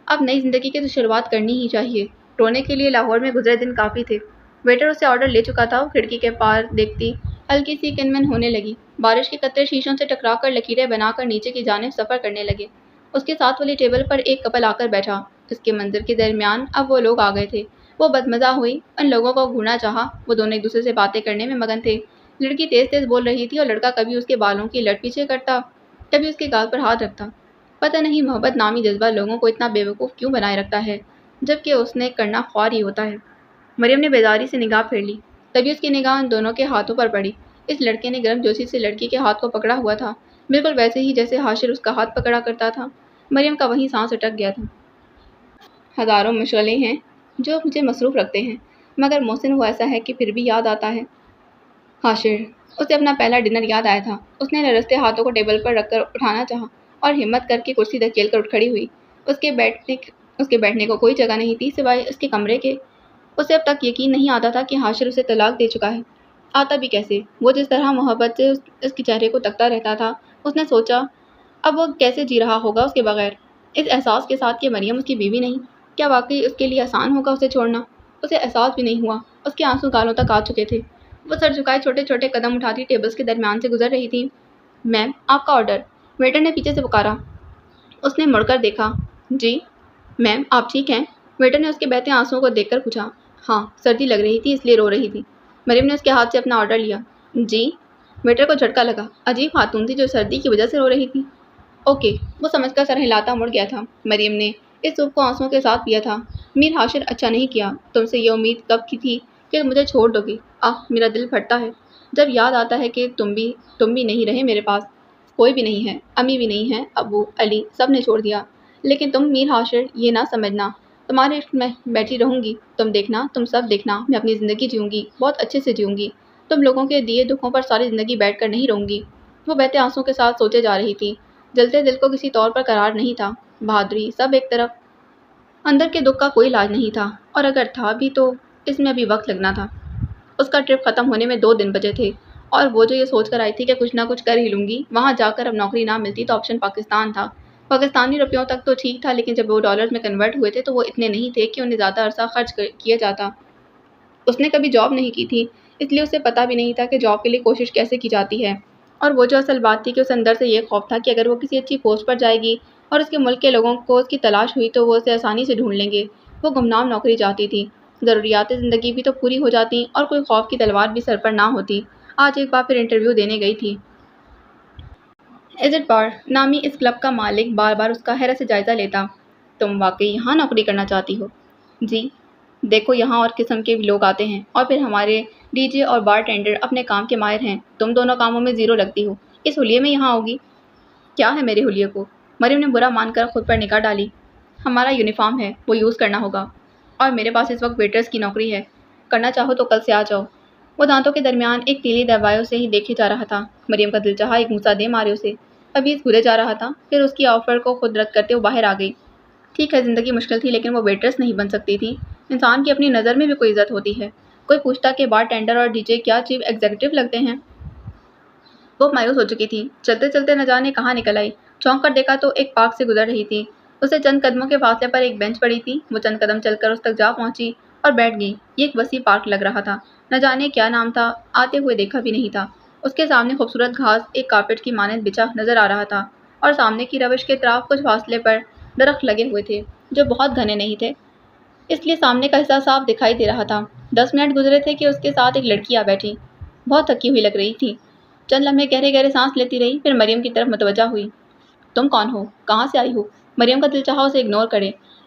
اب نئی زندگی کی تو شروعات کرنی ہی چاہیے۔ رونے کے لیے لاہور میں گزرے دن کافی تھے۔ ویٹر اسے آرڈر لے چکا تھا۔ وہ کھڑکی کے پار دیکھتی ہلکی سی کنمن ہونے لگی۔ بارش کے قطرے شیشوں سے ٹکرا کر لکیریں بنا کر نیچے کی جانب سفر کرنے لگے۔ اس کے ساتھ والی ٹیبل پر ایک کپل آ کر بیٹھا۔ اس کے منظر کے درمیان اب وہ لوگ آ گئے تھے۔ وہ بدمزہ ہوئی، ان لوگوں کو گھورنا چاہا۔ وہ دونوں ایک دوسرے سے باتیں کرنے میں مگن تھے۔ لڑکی تیز تیز بول رہی تھی اور لڑکا کبھی اس کے بالوں کی لٹ پیچھے کرتا، کبھی اس کے گال پر ہاتھ رکھتا۔ پتہ نہیں محبت نامی جذبہ لوگوں کو اتنا بے وقوف کیوں بنائے رکھتا ہے، جبکہ اس نے کرنا خوار ہی ہوتا ہے۔ مریم نے بیزاری سے نگاہ پھیر لی، تبھی اس کی نگاہ ان دونوں کے ہاتھوں پر پڑی۔ اس لڑکے نے گرم جوشی سے لڑکی کے ہاتھ کو پکڑا ہوا تھا، بالکل ویسے ہی جیسے حاشر اس کا ہاتھ پکڑا کرتا تھا۔ مریم کا وہیں سانس اٹک گیا تھا۔ ہزاروں مشغلے ہیں جو مجھے مصروف رکھتے ہیں، مگر محسن وہ ایسا ہے کہ پھر بھی یاد آتا ہے۔ حاشر، اسے اپنا پہلا ڈنر یاد آیا تھا۔ اس نے لرزتے ہاتھوں کو ٹیبل پر رکھ کر اٹھانا چاہا اور ہمت کر کے کرسی دھکیل کر اٹھ کھڑی ہوئی۔ اس کے بیٹھنے کو کوئی جگہ نہیں تھی سوائے اس کے کمرے کے۔ اسے اب تک یقین نہیں آتا تھا کہ حاشر اسے طلاق دے چکا ہے۔ آتا بھی کیسے؟ وہ جس طرح محبت سے اس کے چہرے کو تکتا رہتا تھا، اس نے سوچا اب وہ کیسے جی رہا ہوگا اس کے بغیر، اس احساس کے ساتھ کہ مریم اس کی بیوی نہیں۔ کیا واقعی اس کے لیے آسان ہوگا اسے چھوڑنا؟ اسے احساس بھی نہیں ہوا۔ اس کے آنسو گالوں تک آ چکے تھے۔ وہ سر جھکائے چھوٹے چھوٹے قدم اٹھاتی ٹیبلز کے درمیان سے گزر رہی تھی۔ میم، آپ کا آرڈر، ویٹر نے پیچھے سے پکارا۔ اس نے مڑ کر دیکھا۔ جی میم، آپ ٹھیک ہیں؟ ویٹر نے اس کے بہتے آنسوؤں کو دیکھ کر پوچھا۔ ہاں، سردی لگ رہی تھی اس لیے رو رہی تھی۔ مریم نے اس کے ہاتھ سے اپنا آرڈر لیا۔ جی؟ ویٹر کو جھٹکا لگا۔ عجیب خاتون تھی جو سردی کی وجہ سے رو رہی تھی۔ اوکے، وہ سمجھ کر سر ہلاتا مڑ گیا تھا۔ مریم نے اس سوپ کو آنسوؤں کے ساتھ پیا تھا۔ میر حاشر، اچھا نہیں کیا، تم سے یہ امید کب کی تھی کہ مجھے چھوڑ دو گی۔ میرا دل پھٹتا ہے جب یاد آتا ہے کہ تم بھی نہیں رہے میرے پاس۔ کوئی بھی نہیں ہے، امی بھی نہیں ہے، ابو، علی، سب نے چھوڑ دیا۔ لیکن تم میر حاشر یہ نہ سمجھنا، تمہارے عشق میں بیٹھی رہوں گی۔ تم سب دیکھنا، میں اپنی زندگی جیوں گی، بہت اچھے سے جیوں گی۔ تم لوگوں کے دیے دکھوں پر ساری زندگی بیٹھ کر نہیں رہوں گی۔ وہ بہتے آنسوؤں کے ساتھ سوچے جا رہی تھی۔ جلتے دل کو کسی طور پر قرار نہیں تھا۔ بہادری سب ایک طرف، اندر کے دکھ کا کوئی علاج نہیں تھا، اور اگر تھا بھی تو اس میں ابھی وقت لگنا تھا۔ اس کا ٹرپ ختم ہونے میں 2 دن بچے تھے، اور وہ جو یہ سوچ کر آئی تھی کہ کچھ نہ کچھ کر ہی لوں گی، وہاں جا کر اب نوکری نہ ملتی تو آپشن پاکستان تھا۔ پاکستانی روپیوں تک تو ٹھیک تھا، لیکن جب وہ ڈالرز میں کنورٹ ہوئے تھے تو وہ اتنے نہیں تھے کہ انہیں زیادہ عرصہ خرچ کیا جاتا۔ اس نے کبھی جاب نہیں کی تھی، اس لیے اسے پتہ بھی نہیں تھا کہ جاب کے لیے کوشش کیسے کی جاتی ہے۔ اور وہ جو اصل بات تھی کہ اسے اندر سے یہ خوف تھا کہ اگر وہ کسی اچھی پوسٹ پر جائے گی اور اس کے ملک کے لوگوں کو اس کی تلاش ہوئی تو وہ اسے آسانی سے ڈھونڈ لیں گے۔ وہ گمنام نوکری چاہتی تھی، ضروریات زندگی بھی تو پوری ہو جاتی اور کوئی خوف کی تلوار بھی سر پر نہ ہوتی۔ آج ایک بار پھر انٹرویو دینے گئی تھی۔ ایزٹ بار نامی اس کلب کا مالک بار بار اس کا حیرت سے جائزہ لیتا۔ تم واقعی یہاں نوکری کرنا چاہتی ہو؟ جی، دیکھو یہاں اور قسم کے بھی لوگ آتے ہیں، اور پھر ہمارے ڈی جے اور بار ٹینڈر اپنے کام کے ماہر ہیں۔ تم دونوں کاموں میں زیرو لگتی ہو، اس حلیے میں یہاں ہوگی؟ کیا ہے میرے حلیے کو؟ مریم نے برا مان کر خود پر نگاہ ڈالی۔ ہمارا یونیفارم ہے، وہ یوز کرنا ہوگا، اور میرے پاس اس وقت ویٹرز کی نوکری ہے۔ کرنا چاہو تو کل سے آ جاؤ۔ وہ دانتوں کے درمیان ایک تیلی دبائے اسے ہی دیکھے جا رہا تھا۔ مریم کا دل چاہا ایک موسا دے مارے اسے۔ ابھی اس بھولے جا رہا تھا، پھر اس کی آفر کو خود رد کرتے وہ باہر آ گئی۔ ٹھیک ہے، زندگی مشکل تھی، لیکن وہ ویٹرس نہیں بن سکتی تھی۔ انسان کی اپنی نظر میں بھی کوئی عزت ہوتی ہے۔ کوئی پوچھتا کہ بار ٹینڈر اور ڈی جے کیا چیف ایگزیکٹو لگتے ہیں؟ وہ مایوس ہو چکی تھی۔ چلتے چلتے نہ جانے کہاں نکل آئی۔ چونک کر دیکھا تو ایک پارک سے گزر رہی تھی۔ اسے چند قدموں کے فاصلے پر ایک بینچ پڑی تھی۔ وہ چند قدم چل کر اس تک جا پہنچی اور بیٹھ گئی۔ یہ ایک وسیع پارک لگ رہا تھا۔ نہ جانے کیا نام تھا، آتے ہوئے دیکھا بھی نہیں تھا۔ اس کے سامنے خوبصورت گھاس ایک کارپیٹ کی مانند بچھا نظر آ رہا تھا، اور سامنے کی روش کے اطراف کچھ فاصلے پر درخت لگے ہوئے تھے جو بہت گھنے نہیں تھے، اس لیے سامنے کا حصہ صاف دکھائی دے رہا تھا۔ 10 منٹ گزرے تھے کہ اس کے ساتھ ایک لڑکی آ بیٹھی۔ بہت تھکی ہوئی لگ رہی تھی۔ چند لمحے گہرے گہرے سانس لیتی رہی، پھر مریم کی طرف متوجہ ہوئی۔ تم کون ہو؟ کہاں سے آئی ہو؟ مریم کا دل چاہا اسے اگنور کرے،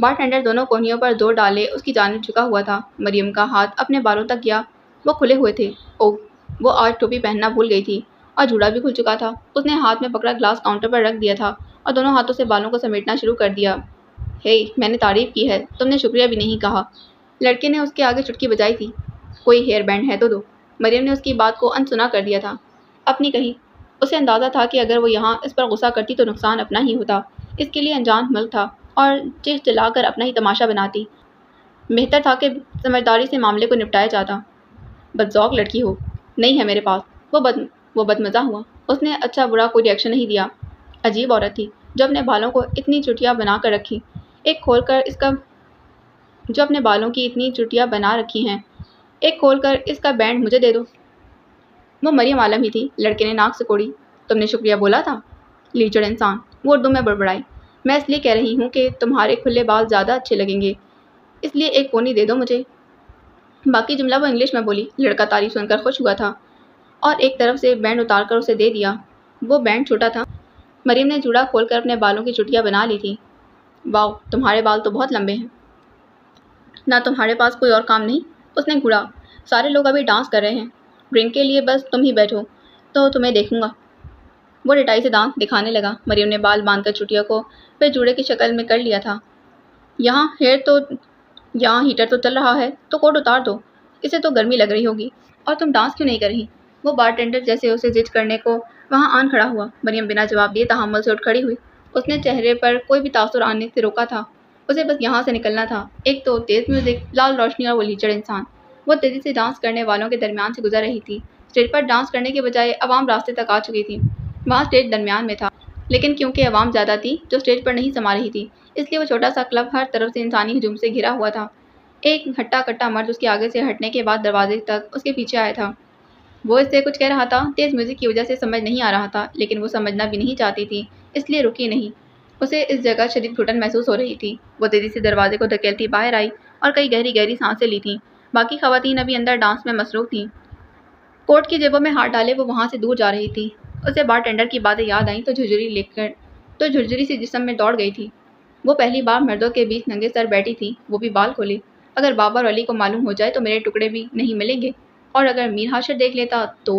بارٹینڈر دونوں کوہنیوں پر زور ڈالے اس کی جانب جھکا ہوا تھا۔ مریم کا ہاتھ اپنے بالوں تک گیا، وہ کھلے ہوئے تھے۔ اوہ، وہ آج ٹوپی پہننا بھول گئی تھی اور جوڑا بھی کھل چکا تھا۔ اس نے ہاتھ میں پکڑا گلاس کاؤنٹر پر رکھ دیا تھا اور دونوں ہاتھوں سے بالوں کو سمیٹنا شروع کر دیا۔ ہے، میں نے تعریف کی ہے، تم نے شکریہ بھی نہیں کہا۔ لڑکے نے اس کے آگے چٹکی بجائی تھی۔ کوئی ہیئر بینڈ ہے تو دو۔ مریم نے اس کی بات کو انسنا کر دیا تھا۔ اپنی کہی۔ اسے اندازہ تھا کہ اگر وہ یہاں اس پر غصہ کرتی تو نقصان اپنا ہی ہوتا۔ اس کے لیے انجان ملک تھا اور چیخ چلا کر اپنا ہی تماشا بناتی۔ بہتر تھا کہ سمجھداری سے معاملے کو نپٹایا جاتا۔ بدذوق لڑکی ہو۔ نہیں ہے میرے پاس۔ وہ بدمزہ ہوا۔ اس نے اچھا برا کوئی ری ایکشن نہیں دیا۔ عجیب عورت تھی جو اپنے بالوں کو اتنی چٹیاں بنا کر رکھی، جو اپنے بالوں کی اتنی چٹیاں بنا رکھی ہیں۔ ایک کھول کر اس کا بینڈ مجھے دے دو۔ وہ مریم عالم ہی تھی۔ لڑکے نے ناک سے کوڑی۔ تم نے شکریہ بولا تھا؟ لیچڑ انسان، وہ اردو میں بڑبڑائی۔ میں اس لیے کہہ رہی ہوں کہ تمہارے کھلے بال زیادہ اچھے لگیں گے، اس لیے ایک پونی دے دو مجھے۔ باقی جملہ وہ انگلش میں بولی۔ لڑکا تعریف سن کر خوش ہوا تھا اور ایک طرف سے بینڈ اتار کر اسے دے دیا۔ وہ بینڈ چھوٹا تھا۔ مریم نے جوڑا کھول کر اپنے بالوں کی چٹیاں بنا لی تھی۔ واو، تمہارے بال تو بہت لمبے ہیں۔ نہ تمہارے پاس کوئی اور کام نہیں؟ اس نے گھڑا۔ سارے لوگ ابھی ڈانس کر رہے ہیں۔ ڈرنک کے لیے بس تم ہی بیٹھو تو تمہیں دیکھوں گا۔ وہ ڈٹائی سے دانت دکھانے لگا۔ مریم نے بال باندھ کر چٹیوں کو پھر جوڑے کی شکل میں کر لیا تھا۔ یہاں ہیٹر تو چل رہا ہے تو کوٹ اتار دو، اسے تو گرمی لگ رہی ہوگی۔ اور تم ڈانس کیوں نہیں کر رہی؟ وہ بارٹینڈر جیسے اسے زج کرنے کو وہاں آن کھڑا ہوا۔ مریم بنا جواب دیے تحمل سے اٹھ کھڑی ہوئی۔ اس نے چہرے پر کوئی بھی تاثر آنے سے روکا تھا۔ اسے بس یہاں سے نکلنا تھا۔ ایک تو تیز میوزک، لال روشنی اور وہ لیچڑ انسان۔ وہ تیزی سے ڈانس کرنے والوں کے درمیان سے گزر رہی تھی۔ اسٹیج پر ڈانس کرنے کے بجائے عوام راستے تک آ چکی تھی۔ وہاں اسٹیج درمیان میں تھا، لیکن کیونکہ عوام زیادہ تھی جو اسٹیج پر نہیں سما رہی تھی، اس لیے وہ چھوٹا سا کلب ہر طرف سے انسانی ہجوم سے گھرا ہوا تھا۔ ایک ہٹا کٹا مرد اس کے آگے سے ہٹنے کے بعد دروازے تک اس کے پیچھے آیا تھا۔ وہ اس سے کچھ کہہ رہا تھا۔ تیز میوزک کی وجہ سے سمجھ نہیں آ رہا تھا، لیکن وہ سمجھنا بھی نہیں چاہتی تھی، اس لیے رکی نہیں۔ اسے اس جگہ شدید گھٹن محسوس ہو رہی تھی۔ وہ تیزی سے دروازے کو دھکیلتی باہر آئی اور کئی گہری گہری سانسیں لی تھیں۔ باقی خواتین ابھی اندر ڈانس میں مصروف تھیں۔ کوٹ کی جیبوں میں ہاتھ ڈالے وہ وہاں سے دور جا رہی تھی۔ اسے بارٹینڈر کی باتیں یاد آئیں تو جھرجھری سی جسم میں دوڑ گئی تھی۔ وہ پہلی بار مردوں کے بیچ ننگے سر بیٹھی تھی، وہ بھی بال کھولے۔ اگر بابا اور علی کو معلوم ہو جائے تو میرے ٹکڑے بھی نہیں ملیں گے، اور اگر میر حاشر دیکھ لیتا تو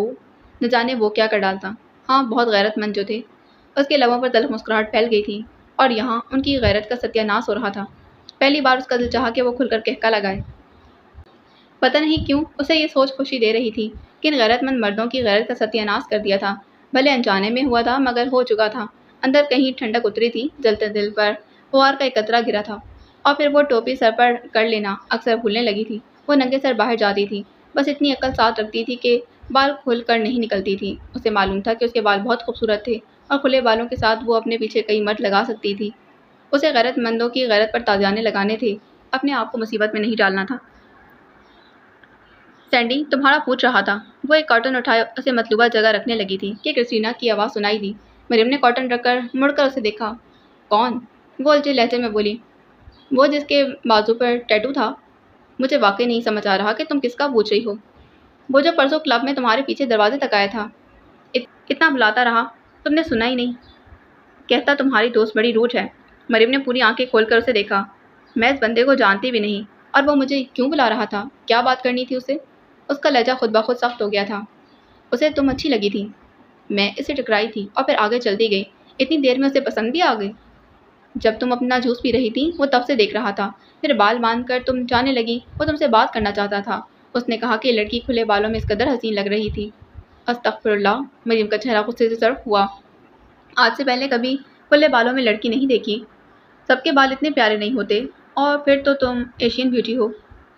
نہ جانے وہ کیا کر ڈالتا۔ ہاں، بہت غیرت مند جو تھے۔ اس کے لبوں پر تلخ مسکراہٹ پھیل گئی تھی اور یہاں ان کی غیرت کا ستیہ ناش ہو رہا تھا۔ پہلی بار اس کا دل چاہا کہ وہ کھل کر کہکا لگائے۔ پتہ نہیں کیوں اسے یہ سوچ خوشی دے رہی تھی کہ ان غیرت مند مردوں کی غیرت کا ستیہ ناش کر دیا تھا۔ بھلے انجانے میں ہوا تھا مگر ہو چکا تھا۔ اندر کہیں ٹھنڈک اتری تھی، جلتے دل پر فوار کا ایک قطرہ گرا تھا۔ اور پھر وہ ٹوپی سر پر کر لینا اکثر بھولنے لگی تھی۔ وہ ننگے سر باہر جاتی تھی، بس اتنی عقل ساتھ رکھتی تھی کہ بال کھل کر نہیں نکلتی تھی۔ اسے معلوم تھا کہ اس کے بال بہت خوبصورت تھے اور کھلے بالوں کے ساتھ وہ اپنے پیچھے کئی مرد لگا سکتی تھی۔ اسے غیرت مندوں کی غیرت پر تازیانے لگانے تھے، اپنے آپ کو مصیبت میں نہیں ڈالنا تھا۔ سینڈی تمہارا پوچھ رہا تھا۔ وہ ایک کارٹن اٹھائے اسے مطلوبہ جگہ رکھنے لگی تھی کہ کرسٹینا کی آواز سنائی دی۔ مریم نے کارٹن رکھ کر مڑ کر اسے دیکھا۔ کون؟ وہ الجھے لہجے میں بولی۔ وہ جس کے بازو پر ٹیٹو تھا۔ مجھے واقعی نہیں سمجھ آ رہا کہ تم کس کا پوچھ رہی ہو۔ وہ جو پرسوں کلب میں تمہارے پیچھے دروازے تک آیا تھا۔ اتنا بلاتا رہا، تم نے سنا ہی نہیں۔ کہتا تمہاری دوست بڑی روٹ ہے۔ مریم نے پوری آنکھیں کھول کر اسے دیکھا۔ میں اس بندے کو جانتی بھی نہیں، اور وہ مجھے کیوں بلا رہا تھا؟ کیا بات کرنی تھی اسے؟ اس کا لہجہ خود بخود سخت ہو گیا تھا۔ اسے تم اچھی لگی تھی۔ میں اسے ٹکرائی تھی اور پھر آگے چلتی گئی۔ اتنی دیر میں اسے پسند بھی آ گئی۔ جب تم اپنا جوس پی رہی تھی وہ تب سے دیکھ رہا تھا، پھر بال باندھ کر تم جانے لگی۔ وہ تم سے بات کرنا چاہتا تھا۔ اس نے کہا کہ لڑکی کھلے بالوں میں اس قدر حسین لگ رہی تھی۔ استغفر اللہ، مریم کا چہرہ غصے سے سرخ ہوا۔ آج سے پہلے کبھی کھلے بالوں میں لڑکی نہیں دیکھی۔ سب کے بال اتنے پیارے نہیں ہوتے، اور پھر تو تم ایشین بیوٹی ہو۔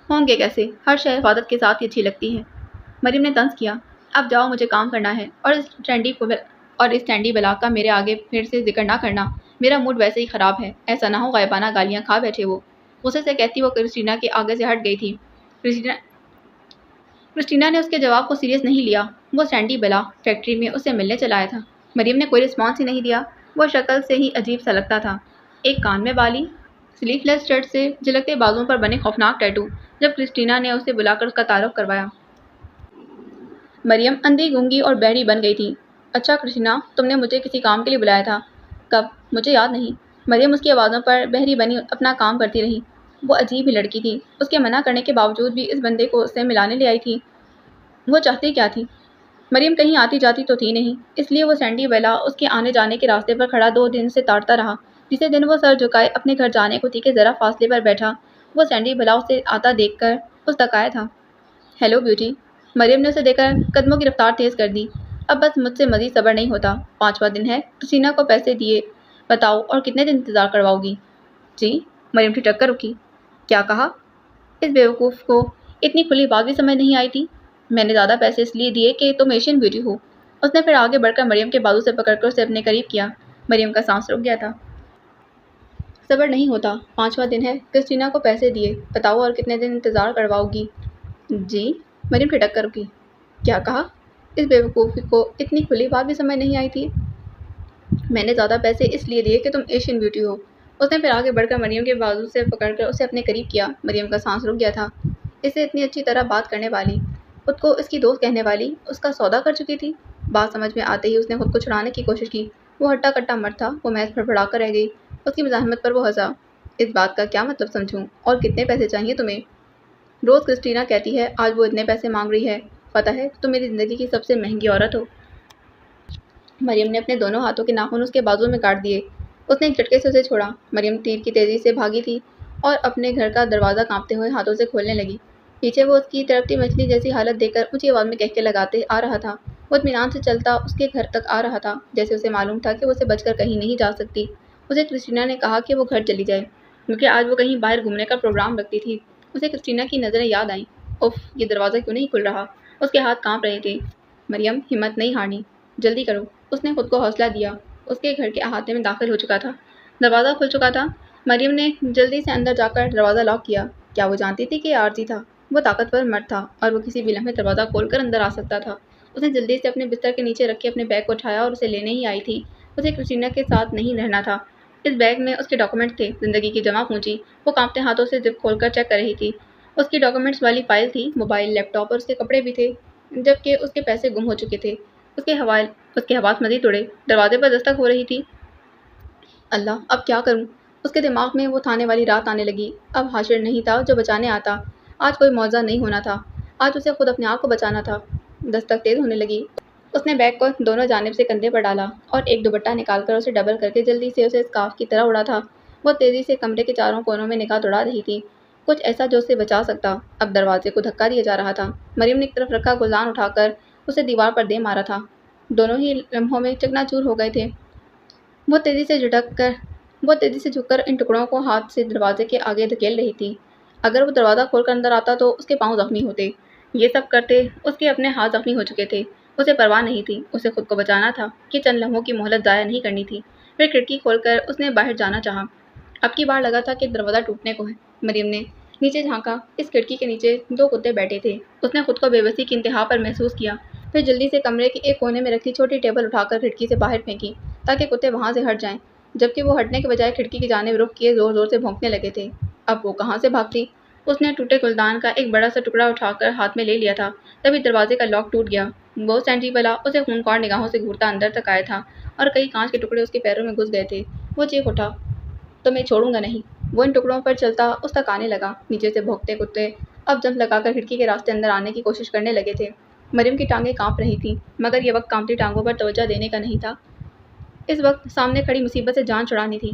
ہوں گے کیسے، ہر شے حفاظت کے ساتھ ہی اچھی لگتی ہے۔ مریم نے طنز کیا۔ اب جاؤ، مجھے کام کرنا ہے، اور اس ٹینڈی بلا کا میرے آگے پھر سے ذکر نہ کرنا۔ میرا موڈ ویسے ہی خراب ہے، ایسا نہ ہو غائبانہ گالیاں کھا بیٹھے وہ۔ غصے سے کہتی وہ کرسٹینا کے آگے سے ہٹ گئی تھی۔ کرسٹینا نے اس کے جواب کو سیریس نہیں لیا۔ وہ سینڈی بلا فیکٹری میں اسے ملنے چلا آیا تھا۔ مریم نے کوئی رسپانس ہی نہیں دیا۔ وہ شکل سے ہی عجیب سا لگتا تھا، ایک کان میں بالی، سلیو لیس شرٹ سے جھلکتے بازوؤں پر بنے خوفناک ٹیٹو۔ جب کرسٹینا نے اسے بلا کر اس کا تعارف کروایا، مریم اندھی گونگی اور بہری بن گئی تھی۔ اچھا کرسٹینا، تم نے مجھے کسی کام کے لیے بلایا تھا۔ کب؟ مجھے یاد نہیں۔ مریم اس کی آوازوں پر بہری بنی اپنا کام کرتی رہی۔ وہ عجیب ہی لڑکی تھی، اس کے منع کرنے کے باوجود بھی اس بندے کو اس سے ملانے لے آئی تھی۔ وہ چاہتی کیا تھی؟ مریم کہیں آتی جاتی تو تھی نہیں، اس لیے وہ سینڈی بیلا اس کے آنے جانے کے راستے پر کھڑا 2 دن سے تاڑتا رہا۔ تیسرے دن وہ سر جھکائے اپنے گھر جانے کو تھی کہ ذرا فاصلے پر بیٹھا وہ سینڈی بیلا اسے آتا دیکھ کر مسکرایا تھا۔ Hello beauty. مریم نے اسے دیکھ کر قدموں کی رفتار تیز کر دی۔ اب بس مجھ سے مزید صبر نہیں ہوتا۔ 5واں دن ہے، کرسٹینا کو پیسے دیے بتاؤ اور کتنے دن انتظار کرواؤ گی؟ جی؟ مریم ٹھٹک کر رکی۔ کیا کہا؟ اس بیوقوف کو اتنی کھلی بات بھی سمجھ نہیں آئی تھی۔ میں نے زیادہ پیسے اس لیے دیے کہ تم ایشین بیوٹی ہو۔ اس نے پھر آگے بڑھ کر مریم کے بازو سے پکڑ کر اسے اپنے قریب کیا۔ مریم کا سانس رک گیا تھا۔ صبر نہیں ہوتا۔ 5واں دن ہے، کرسٹینا کو پیسے دیے بتاؤ اور کتنے دن انتظار کرواؤ گی؟ جی؟ مریم ٹھٹک کر رکی۔ کیا کہا؟ اس بیوقوف کو اتنی کھلی بات بھی سمجھ نہیں آئی تھی۔ میں نے زیادہ پیسے اس لیے دیے کہ تم ایشین بیوٹی ہو۔ اس نے پھر آگے بڑھ کر مریم کے بازو سے پکڑ کر اسے اپنے قریب کیا۔ مریم کا سانس رک گیا تھا۔ اسے اتنی اچھی طرح بات کرنے والی، خود کو اس کی دوست کہنے والی، اس کا سودا کر چکی تھی۔ بات سمجھ میں آتے ہی اس نے خود کو چھڑانے کی کوشش کی۔ وہ ہٹا کٹا مرد تھا، وہ محض پھڑپڑا کر رہ گئی۔ اس کی مزاحمت پر وہ ہنسا۔ اس بات کا کیا مطلب سمجھوں؟ اور کتنے پیسے چاہیے تمہیں؟ روز کرسٹینا کہتی ہے آج وہ اتنے پیسے مانگ رہی ہے۔ پتہ ہے تم میری زندگی کی سب سے مہنگی عورت ہو۔ مریم نے اپنے دونوں ہاتھوں کے ناخن اس کے بازو میں کاٹ دیے۔ اس نے ایک جھٹکے سے اسے چھوڑا۔ مریم تیر کی تیزی سے بھاگی تھی اور اپنے گھر کا دروازہ کانپتے ہوئے ہاتھوں سے کھولنے لگی۔ پیچھے وہ اس کی تڑپتی مچھلی جیسی حالت دیکھ کر اونچی آواز میں کہکے لگاتے آ رہا تھا۔ وہ اطمینان سے چلتا اس کے گھر تک آ رہا تھا، جیسے اسے معلوم تھا کہ وہ اسے بچ کر کہیں نہیں جا سکتی۔ اسے کرسٹینا نے کہا کہ وہ گھر چلی جائے، کیونکہ آج وہ کہیں باہر گھومنے کا پروگرام رکھتی تھی۔ اسے کرسٹینا کی نظریں یاد آئیں۔ اف، یہ دروازہ کیوں نہیں کھل رہا؟ اس کے ہاتھ کانپ رہے تھے۔ مریم، ہمت نہیں ہارنی، جلدی کرو۔ اس نے خود کو حوصلہ دیا۔ اس کے گھر کے احاطے میں داخل ہو چکا تھا۔ دروازہ کھل چکا تھا۔ مریم نے جلدی سے اندر جا کر دروازہ لاک کیا۔ کیا وہ جانتی تھی کہ یہ عارضی تھا؟ وہ طاقتور مرد تھا اور وہ کسی بھی لمحے دروازہ کھول کر اندر آ سکتا تھا۔ اس نے جلدی سے اپنے بستر کے نیچے رکھے اپنے بیگ کو اٹھایا اور اسے لینے ہی آئی تھی۔ اسے کرسٹینا کے ساتھ نہیں رہنا تھا۔ اس بیگ میں اس کے ڈاکومنٹس تھے، زندگی کی جمع پونجی۔ وہ کانپتے ہاتھوں سے زپ کھول کر چیک کر رہی تھی۔ اس کی ڈاکومنٹس والی فائل تھی، موبائل، لیپ ٹاپ اور اس کے کپڑے بھی تھے، جبکہ اس کے پیسے گم ہو چکے تھے۔ اس کے حواس مزید اڑے۔ دروازے پر دستک ہو رہی تھی۔ اللہ، اب کیا کروں؟ اس کے دماغ میں وہ تھانے والی رات آنے لگی۔ اب حاشر نہیں تھا جو بچانے آتا۔ آج کوئی معجزہ نہیں ہونا تھا۔ آج اسے خود اپنے آپ کو بچانا تھا۔ دستک تیز ہونے لگی۔ اس نے بیگ کو دونوں جانب سے کندھے پر ڈالا اور ایک دوپٹہ نکال کر اسے ڈبل کر کے جلدی سے اسے اسکارف کی طرح اڑا تھا۔ وہ تیزی سے کمرے کے چاروں کونوں میں نگاہ دوڑا رہی تھی، کچھ ایسا جو اسے بچا سکتا۔ اب دروازے کو دھکا دیا جا رہا تھا۔ مریم نے ایک طرف رکھا گلدان اٹھا کر اسے دیوار پر دے مارا تھا۔ دونوں ہی لمحوں میں چکنا چور ہو گئے تھے۔ وہ تیزی سے جھک کر ان ٹکڑوں کو ہاتھ سے دروازے کے آگے دھکیل رہی تھی۔ اگر وہ دروازہ کھول کر اندر آتا تو اس کے پاؤں زخمی ہوتے۔ یہ سب کرتے اس کے اپنے ہاتھ زخمی ہو چکے تھے۔ اسے پرواہ نہیں تھی، اسے خود کو بچانا تھا کہ چند لمحوں کی مہلت ضائع نہیں کرنی تھی۔ پھر کھڑکی کھول کر اس نے باہر جانا چاہا۔ اب کی بار لگا تھا کہ دروازہ ٹوٹنے کو ہے۔ مریم نے نیچے جھانکا۔ اس کھڑکی کے نیچے 2 کتے بیٹھے تھے۔ اس نے خود کو بے بسی کی انتہا پر محسوس کیا۔ پھر جلدی سے کمرے کے ایک کونے میں رکھی چھوٹی ٹیبل اٹھا کر کھڑکی سے باہر پھینکی تاکہ کتے وہاں سے ہٹ جائیں، جبکہ وہ ہٹنے کے بجائے کھڑکی کی جانب رخ کیے زور زور سے بھونکنے لگے تھے۔ اب وہ کہاں سے بھاگتی؟ اس نے ٹوٹے گلدان کا ایک بڑا سا ٹکڑا اٹھا کر ہاتھ میں لے لیا تھا، تبھی دروازے کا لاک ٹوٹ گیا۔ وہ سینڈی بیلا اسے خونخوار نگاہوں سے گھورتا اندر تک آیا تھا اور کئی کانچ کے ٹکڑے اس کے پیروں میں گھس گئے تھے۔ وہ چیخ اٹھا، تو میں چھوڑوں گا نہیں۔ وہ ان ٹکڑوں پر چلتا اس تک آنے لگا۔ نیچے سے بھونکتے کتے اب جمپ لگا کر کھڑکی کے راستے اندر آنے کی کوشش کرنے لگے تھے۔ مریم کی ٹانگیں کانپ رہی تھیں، مگر یہ وقت کانپتی ٹانگوں پر توجہ دینے کا نہیں تھا۔ اس وقت سامنے کھڑی مصیبت سے جان چھڑانی تھی۔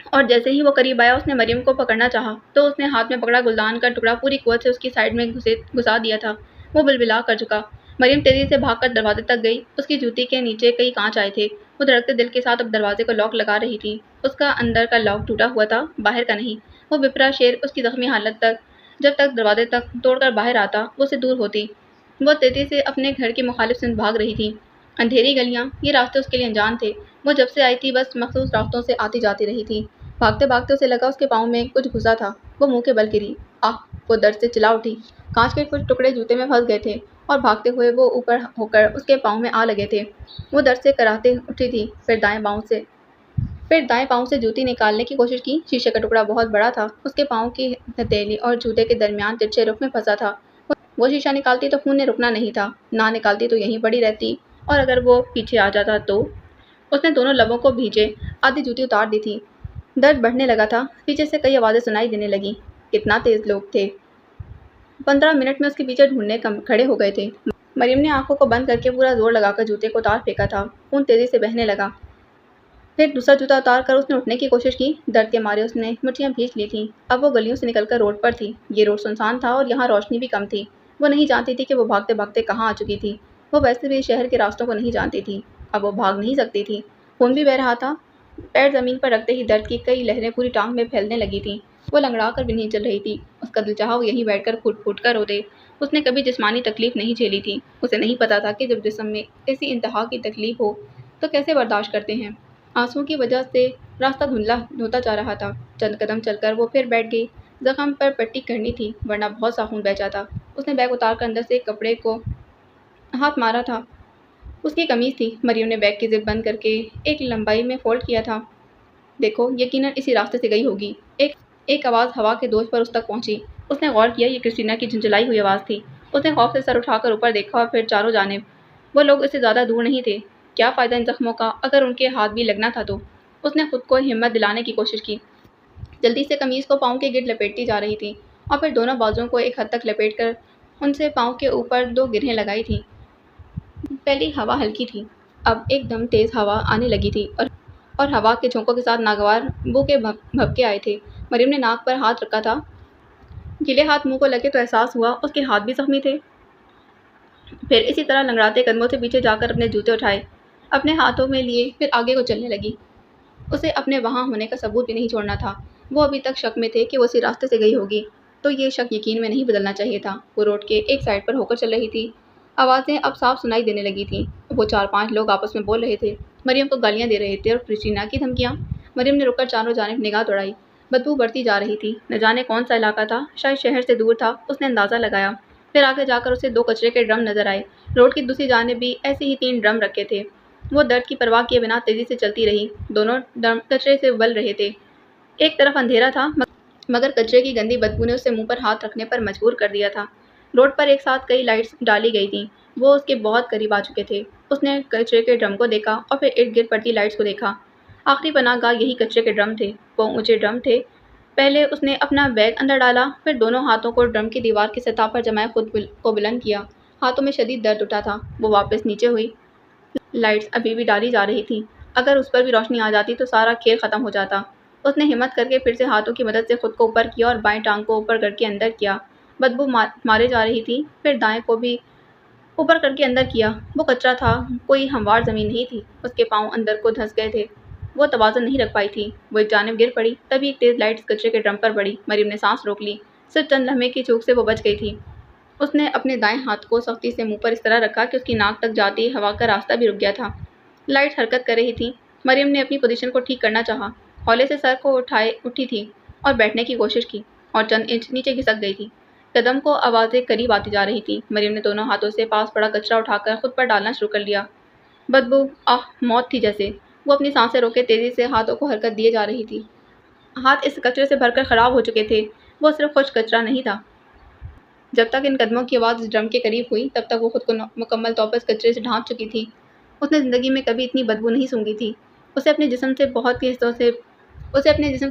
اور جیسے ہی وہ قریب آیا اس نے مریم کو پکڑنا چاہا تو اس نے ہاتھ میں پکڑا گلدان کا ٹکڑا پوری قوت سے اس کی سائیڈ میں گھسا دیا تھا۔ وہ بلبلا کر جھکا۔ مریم تیزی سے بھاگ کر دروازے تک گئی۔ اس کی جوتی کے نیچے کئی کانچ آئے تھے۔ وہ دھڑکتے دل کے ساتھ اب دروازے کو لاک لگا رہی تھی۔ اس کا اندر کا لاک ٹوٹا ہوا تھا، باہر کا نہیں۔ وہ بپرا شیر اس کی زخمی حالت تک، جب تک دروازے تک توڑ کر باہر آتا وہ اسے دور ہوتی۔ وہ تیزی سے اپنے گھر کی مخالف سمت بھاگ رہی تھی۔ اندھیری گلیاں، یہ راستے اس کے لیے انجان تھے۔ وہ جب سے آئی تھی بس مخصوص راستوں سے آتی جاتی رہی تھی۔ بھاگتے بھاگتے اسے لگا اس کے پاؤں میں کچھ گھسا تھا۔ وہ منہ کے بل گری۔ آہ! وہ درد سے چلا اٹھی۔ کانچ کے کچھ ٹکڑے جوتے میں پھنس گئے تھے اور بھاگتے ہوئے وہ اوپر ہو کر اس کے پاؤں میں آ لگے تھے۔ وہ درد سے کراہتے اٹھی تھی۔ پھر دائیں پاؤں سے جوتی نکالنے کی کوشش کی۔ شیشے کا ٹکڑا بہت بڑا تھا۔ اس کے پاؤں کی ہتھیلی اور جوتے کے درمیان ترچھے رخ میں پھنسا تھا۔ وہ شیشہ نکالتی تو خون نے رکنا نہیں تھا، نہ نکالتی تو یہیں پڑی رہتی، اور اگر وہ پیچھے آ جاتا تو… اس نے دونوں لبوں کو بھیجے آدھی جوتی اتار دی تھی۔ درد بڑھنے لگا تھا۔ پیچھے سے کئی آوازیں سنائی دینے لگیں۔ کتنا تیز لوگ تھے! 15 منٹ میں اس کے پیچھے ڈھونڈنے کھڑے ہو گئے تھے۔ مریم نے آنکھوں کو بند کر کے پورا زور لگا کر جوتے کو اتار پھینکا تھا۔ خون تیزی سے بہنے لگا۔ پھر دوسرا جوتا اتار کر اس نے اٹھنے کی کوشش کی۔ درد کے مارے اس نے مٹھیاں بھینچ لی تھیں۔ اب وہ گلیوں سے نکل کر روڈ پر تھی۔ یہ روڈ سنسان تھا اور یہاں روشنی بھی کم تھی۔ وہ نہیں جانتی تھی کہ وہ بھاگتے بھاگتے کہاں آ چکی تھی۔ وہ ویسے بھی شہر کے راستوں کو نہیں جانتی تھی۔ اب وہ بھاگ نہیں سکتی تھی۔ خون بھی بہہ رہا تھا۔ پیر زمین پر رکھتے ہی درد کی کئی لہریں پوری ٹانگ میں پھیلنے لگی تھیں۔ وہ لنگڑا کر بھی نہیں چل رہی تھی۔ اس کا دل چاہا وہ یہیں بیٹھ کر پھوٹ پھوٹ کر رو دے۔ اس نے کبھی جسمانی تکلیف نہیں جھیلی تھی۔ اسے نہیں پتا تھا کہ جب جسم میں ایسی انتہا کی تکلیف ہو تو کیسے برداشت کرتے ہیں۔ آنسوؤں کی وجہ سے راستہ دھندلا ہوتا جا رہا تھا۔ چند قدم چل کر وہ پھر بیٹھ گئی۔ زخم پر پٹی کرنی تھی ورنہ بہت سا خون بہہ جاتا۔ اس نے بیگ اتار کر اندر سے ایک کپڑے کو ہاتھ مارا تھا۔ اس کی قمیض تھی۔ مریم نے بیگ کی زپ بند کر کے ایک لمبائی میں فولڈ کیا تھا۔ دیکھو، یقیناً اسی راستے سے گئی ہوگی۔ ایک آواز ہوا کے دوش پر اس تک پہنچی۔ اس نے غور کیا، یہ کرسٹینا کی جھنجھلائی ہوئی آواز تھی۔ اس نے خوف سے سر اٹھا کر اوپر دیکھا اور پھر چاروں جانب۔ وہ لوگ اس سے زیادہ دور نہیں تھے۔ کیا فائدہ ان زخموں کا اگر ان کے ہاتھ بھی لگنا تھا تو؟ اس نے خود کو ہمت دلانے کی کوشش کی۔ جلدی سے قمیض کو پاؤں کے گرد لپیٹتی جا رہی تھی اور پھر دونوں بازوؤں کو ایک حد تک لپیٹ کر ان سے پاؤں کے اوپر 2 گرہیں لگائی تھیں۔ پہلی ہوا ہلکی تھی، اب ایک دم تیز ہوا آنے لگی تھی اور ہوا کے جھونکوں کے ساتھ ناگوار بو کے بھپکے آئے تھے۔ مریم نے ناک پر ہاتھ رکھا تھا۔ گیلے ہاتھ منہ کو لگے تو احساس ہوا اس کے ہاتھ بھی زخمی تھے۔ پھر اسی طرح لنگڑاتے قدموں سے پیچھے جا کر اپنے جوتے اٹھائے، اپنے ہاتھوں میں لیے، پھر آگے کو چلنے لگی۔ اسے اپنے وہاں ہونے کا ثبوت بھی نہیں چھوڑنا تھا۔ وہ ابھی تک شک میں تھے کہ وہ اسی راستے سے گئی ہوگی، تو یہ شک یقین میں نہیں بدلنا چاہیے تھا۔ وہ روڈ کے ایک سائڈ پر ہو کر چل رہی تھی۔ آوازیں اب صاف سنائی دینے لگی تھیں۔ وہ 4-5 لوگ آپس میں بول رہے تھے، مریم کو گالیاں دے رہے تھے اور کرسٹینا کی دھمکیاں۔ مریم نے رک کر چاروں جانب نگاہ دوڑائی۔ بدبو بڑھتی جا رہی تھی۔ نہ جانے کون سا علاقہ تھا، شاید شہر سے دور تھا، اس نے اندازہ لگایا۔ پھر آگے جا کر اسے 2 کچرے کے ڈرم نظر آئے۔ روڈ کی دوسری جانب بھی ایسے ہی 3 ڈرم رکھے تھے۔ وہ درد کی پرواہ کیے بنا تیزی سے چلتی رہی۔ دونوں ڈرم کچرے سے ابل رہے تھے۔ ایک طرف اندھیرا تھا مگر کچرے کی گندی بدبو نے اسے منہ پر ہاتھ رکھنے پر مجبور کر دیا تھا۔ روڈ پر ایک ساتھ کئی لائٹس ڈالی گئی تھیں۔ وہ اس کے بہت قریب آ چکے تھے۔ اس نے کچرے کے ڈرم کو دیکھا اور پھر ارد گرد پڑتی لائٹس کو دیکھا۔ آخری پناہ گاہ یہی کچرے کے ڈرم تھے۔ وہ اونچے ڈرم تھے۔ پہلے اس نے اپنا بیگ اندر ڈالا، پھر دونوں ہاتھوں کو ڈرم کی دیوار کی سطح پر جمائے خود کو بلند کیا۔ ہاتھوں میں شدید درد اٹھا تھا۔ وہ واپس نیچے ہوئی۔ لائٹس ابھی بھی ڈالی جا رہی تھیں۔ اگر اس پر بھی روشنی آ جاتی تو سارا کھیل ختم ہو جاتا۔ اس نے ہمت کر کے پھر سے ہاتھوں کی مدد سے خود کو اوپر کیا اور بائیں ٹانگ کو اوپر کر کے اندر کیا۔ بدبو مارے جا رہی تھی۔ پھر دائیں کو بھی اوپر کر کے اندر کیا۔ وہ کچرا تھا، کوئی ہموار زمین نہیں تھی۔ اس کے پاؤں اندر کو دھنس گئے تھے۔ وہ توازن نہیں رکھ پائی تھی۔ وہ ایک جانب گر پڑی۔ تبھی ایک تیز لائٹ کچرے کے ڈرم پر پڑی۔ مریم نے سانس روک لی۔ صرف چند لمحے کی چوک سے وہ بچ گئی تھی۔ اس نے اپنے دائیں ہاتھ کو سختی سے منہ پر اس طرح رکھا کہ اس کی ناک تک جاتی ہوا کا راستہ بھی رک گیا تھا۔ لائٹ حرکت کر رہی تھی۔ مریم نے اپنی پوزیشن کو ٹھیک کرنا چاہا۔ ہولے سے سر کو اٹھی تھی اور بیٹھنے کی کوشش کی اور چند انچ نیچے کھسک گئی تھی۔ قدم کو آوازیں قریب آتی جا رہی تھی۔ مریم نے دونوں ہاتھوں سے پاس پڑا کچرا اٹھا کر خود پر ڈالنا شروع کر لیا۔ بدبو موت تھی جیسے۔ وہ اپنی سانسیں روکے تیزی سے ہاتھوں کو حرکت دیے جا رہی تھی۔ ہاتھ اس کچرے سے بھر کر خراب ہو چکے تھے۔ وہ صرف خشک کچرا نہیں تھا۔ جب تک ان قدموں کی آواز اس ڈرم کے قریب ہوئی تب تک وہ خود کو مکمل طور پر اس کچرے سے ڈھانپ چکی تھی۔ اس نے زندگی میں کبھی اتنی بدبو نہیں سونگھی تھی۔ اسے اپنے جسم کے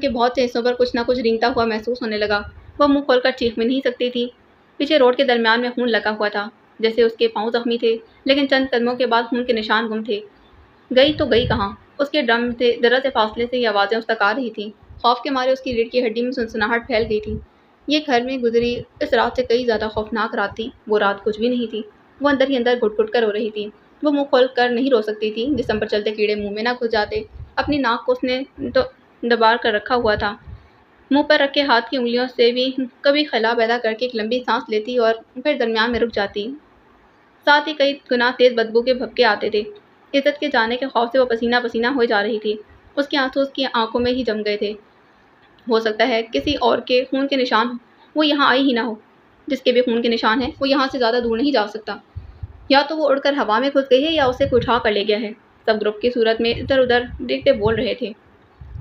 بہت سے حصوں پر کچھ نہ کچھ رینگتا ہوا محسوس ہونے لگا۔ وہ منہ کھول کر چیخ بھی نہیں سکتی تھی۔ پیچھے روڈ کے درمیان میں خون لگا ہوا تھا، جیسے اس کے پاؤں زخمی تھے، لیکن چند قدموں کے بعد خون کے نشان گم تھے۔ گئی تو گئی کہاں؟ اس کے ڈرم سے ذرا سے فاصلے سے یہ آوازیں اس تک آ رہی تھیں۔ خوف کے مارے اس کی ریڑھ کی ہڈی میں سنسناہٹ پھیل گئی تھی۔ یہ گھر میں گزری اس رات سے کئی زیادہ خوفناک رات تھی۔ وہ رات کچھ بھی نہیں تھی۔ وہ اندر ہی اندر گھٹ گھٹ کر رو رہی تھی۔ وہ منہ کھول کر نہیں رو سکتی تھی، جسم پر چلتے کیڑے منہ میں نہ گھس جاتے۔ اپنی ناک کو اس نے دبا کر رکھا ہوا تھا۔ منہ پر رکھے ہاتھ کی انگلیوں سے بھی کبھی خلا پیدا کر کے ایک لمبی سانس لیتی اور پھر درمیان میں رک جاتی۔ ساتھ ہی کئی گنا تیز بدبو کے بھپکے آتے تھے۔ عزت کے جانے کے خوف سے وہ پسینہ پسینہ ہوئے جا رہی تھی۔ اس کے آنسو اس کی آنکھوں میں ہی جم گئے تھے۔ ہو سکتا ہے کسی اور کے خون کے نشان وہ یہاں آئی ہی نہ ہو۔ جس کے بھی خون کے نشان ہیں وہ یہاں سے زیادہ دور نہیں جا سکتا۔ یا تو وہ اڑ کر ہوا میں گھس گئی ہے یا اسے کوئی اٹھا کر لے گیا ہے۔ سب گروپ کی صورت میں ادھر ادھر دیکھتے بول رہے تھے،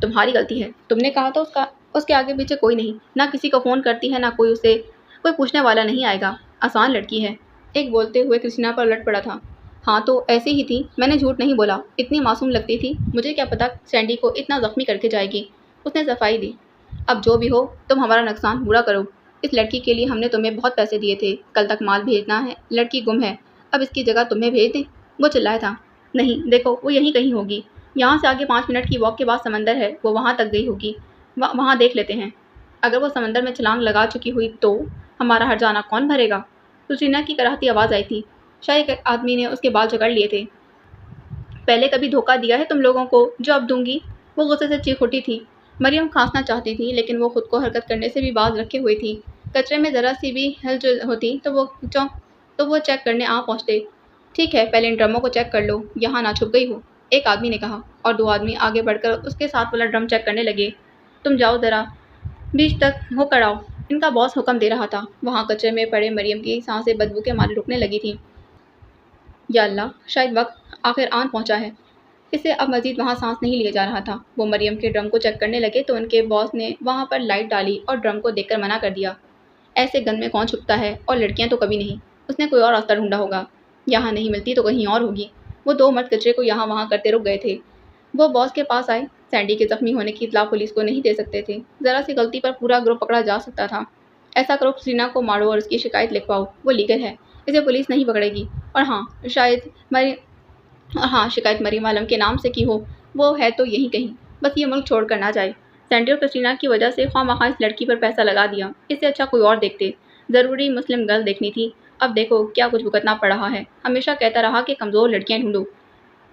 تمہاری غلطی ہے، تم نے کہا تھا اس کے آگے پیچھے کوئی نہیں، نہ کسی کو فون کرتی ہے، نہ کوئی پوچھنے والا نہیں آئے گا، آسان لڑکی ہے۔ ایک بولتے ہوئے کرسٹینا پر الٹ پڑا تھا۔ ہاں تو ایسی ہی تھی، میں نے جھوٹ نہیں بولا، اتنی معصوم لگتی تھی، مجھے کیا پتا سینڈی کو اتنا زخمی کر کے جائے گی۔ اس نے صفائی دی۔ اب جو بھی ہو تم ہمارا نقصان پورا کرو۔ اس لڑکی کے لیے ہم نے تمہیں بہت پیسے دیے تھے، کل تک مال بھیجنا ہے، لڑکی گم ہے، اب اس کی جگہ تمہیں بھیج دیں؟ وہ چلایا تھا۔ نہیں، دیکھو وہ یہیں کہیں ہوگی، یہاں سے آگے 5 منٹ کی واک کے بعد سمندر ہے، وہ وہاں تک گئی ہوگی، وہاں دیکھ لیتے ہیں۔ اگر وہ سمندر میں چھلانگ لگا چکی ہوئی تو ہمارا ہر جانا کون بھرے گا؟ سوچینا کی کراہتی آواز آئی تھی۔ شاید ایک آدمی نے اس کے بال جکڑ لیے تھے۔ پہلے کبھی دھوکہ دیا ہے تم لوگوں کو جو اب دوں گی؟ وہ غصے سے چیخ اٹھی تھی۔ مریم کھانسنا چاہتی تھی لیکن وہ خود کو حرکت کرنے سے بھی باز رکھے ہوئی تھی۔ کچرے میں ذرا سی بھی ہلچل ہوتی تو وہ چیک کرنے آ پہنچتے۔ ٹھیک ہے، پہلے ان ڈرموں کو چیک کر لو، یہاں نہ چھپ گئی ہو، ایک آدمی نے کہا، اور 2 آدمی آگے بڑھ کر اس کے ساتھ والا ڈرم چیک کرنے لگے۔ تم جاؤ ذرا بیچ تک ہو کر آؤ، ان کا باس حکم دے رہا تھا۔ وہاں کچرے میں پڑے مریم کی سانسیں بدبو کے مارے رکنے لگی تھیں۔ یا اللہ، شاید وقت آخر آن پہنچا ہے، اس سے اب مزید وہاں سانس نہیں لیا جا رہا تھا۔ وہ مریم کے ڈرم کو چیک کرنے لگے تو ان کے باس نے وہاں پر لائٹ ڈالی اور ڈرم کو دیکھ کر منع کر دیا۔ ایسے گند میں کون چھپتا ہے، اور لڑکیاں تو کبھی نہیں، اس نے کوئی اور راستہ ڈھونڈا ہوگا، یہاں نہیں ملتی تو کہیں اور ہوگی۔ وہ 2 مرد کچرے کو یہاں وہاں کرتے رک گئے تھے۔ وہ باس کے پاس آئے، سینڈی کے زخمی ہونے کی اطلاع پولیس کو نہیں دے سکتے تھے، ذرا سی غلطی پر پورا گروہ پکڑا جا سکتا تھا۔ ایسا کرو، سرینا کو مارو اور اس کی شکایت لکھواؤ، وہ لیگل ہے، اسے پولیس نہیں پکڑے گی۔ اور ہاں شکایت مریم عالم کے نام سے کی ہو، وہ ہے تو یہی کہیں، بس یہ ملک چھوڑ کر نہ جائے۔ سینڈی اور کسٹرینا کی وجہ سے خواہ مخواہ اس لڑکی پر پیسہ لگا دیا، اس سے اچھا کوئی اور دیکھتے۔ ضروری مسلم گرل دیکھنی تھی، اب دیکھو کیا کچھ بھگتنا پڑ رہا ہے۔ ہمیشہ کہتا رہا کہ کمزور لڑکیاں ڈھونڈو،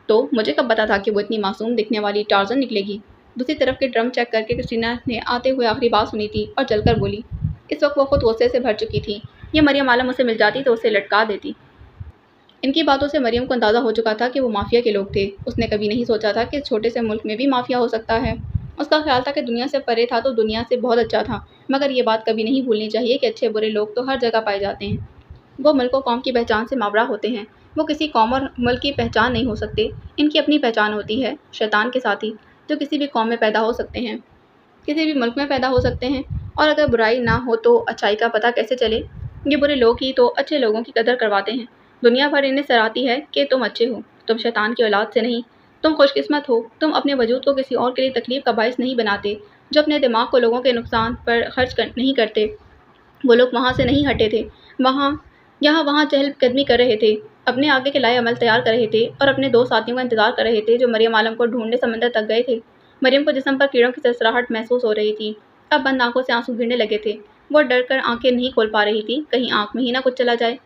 تو مجھے کب پتا تھا کہ وہ اتنی معصوم دکھنے والی ٹارزن نکلے گی۔ دوسری طرف کے ڈرم چیک کر کے کسٹرینا نے آتے ہوئے آخری بات سنی تھی اور چل کر بولی۔ اس وقت وہ خود غصے سے بھر چکی تھی، یہ مریم عالم اسے مل جاتی تو اسے لٹکا دیتی۔ ان کی باتوں سے مریم کو اندازہ ہو چکا تھا کہ وہ مافیا کے لوگ تھے۔ اس نے کبھی نہیں سوچا تھا کہ اس چھوٹے سے ملک میں بھی مافیا ہو سکتا ہے۔ اس کا خیال تھا کہ دنیا سے پرے تھا تو دنیا سے بہت اچھا تھا، مگر یہ بات کبھی نہیں بھولنی چاہیے کہ اچھے برے لوگ تو ہر جگہ پائے جاتے ہیں۔ وہ ملک و قوم کی پہچان سے ماورا ہوتے ہیں، وہ کسی قوم اور ملک کی پہچان نہیں ہو سکتے، ان کی اپنی پہچان ہوتی ہے۔ شیطان کے ساتھی جو کسی بھی قوم میں پیدا ہو سکتے ہیں، کسی بھی ملک میں پیدا ہو سکتے ہیں، اور اگر برائی نہ ہو تو اچھائی کا پتہ کیسے چلے؟ یہ برے لوگ ہی تو اچھے لوگوں کی قدر کرواتے ہیں۔ دنیا بھر انہیں سراہتی ہے کہ تم اچھے ہو، تم شیطان کی اولاد سے نہیں، تم خوش قسمت ہو، تم اپنے وجود کو کسی اور کے لیے تکلیف کا باعث نہیں بناتے، جو اپنے دماغ کو لوگوں کے نقصان پر خرچ نہیں کرتے۔ وہ لوگ وہاں سے نہیں ہٹے تھے، وہاں چہل قدمی کر رہے تھے، اپنے آگے کے لائے عمل تیار کر رہے تھے اور اپنے 2 ساتھیوں کا انتظار کر رہے تھے جو مریم عالم کو ڈھونڈنے سمندر تک گئے تھے۔ مریم کو جسم پر کیڑوں کی سرسراہٹ محسوس ہو رہی تھی، اب بند آنکھوں سے آنسو گرنے لگے تھے۔ وہ ڈر کر آنکھیں نہیں کھول پا رہی تھی، کہیں آنکھ میں ہی نہ کچھ چلا جائے۔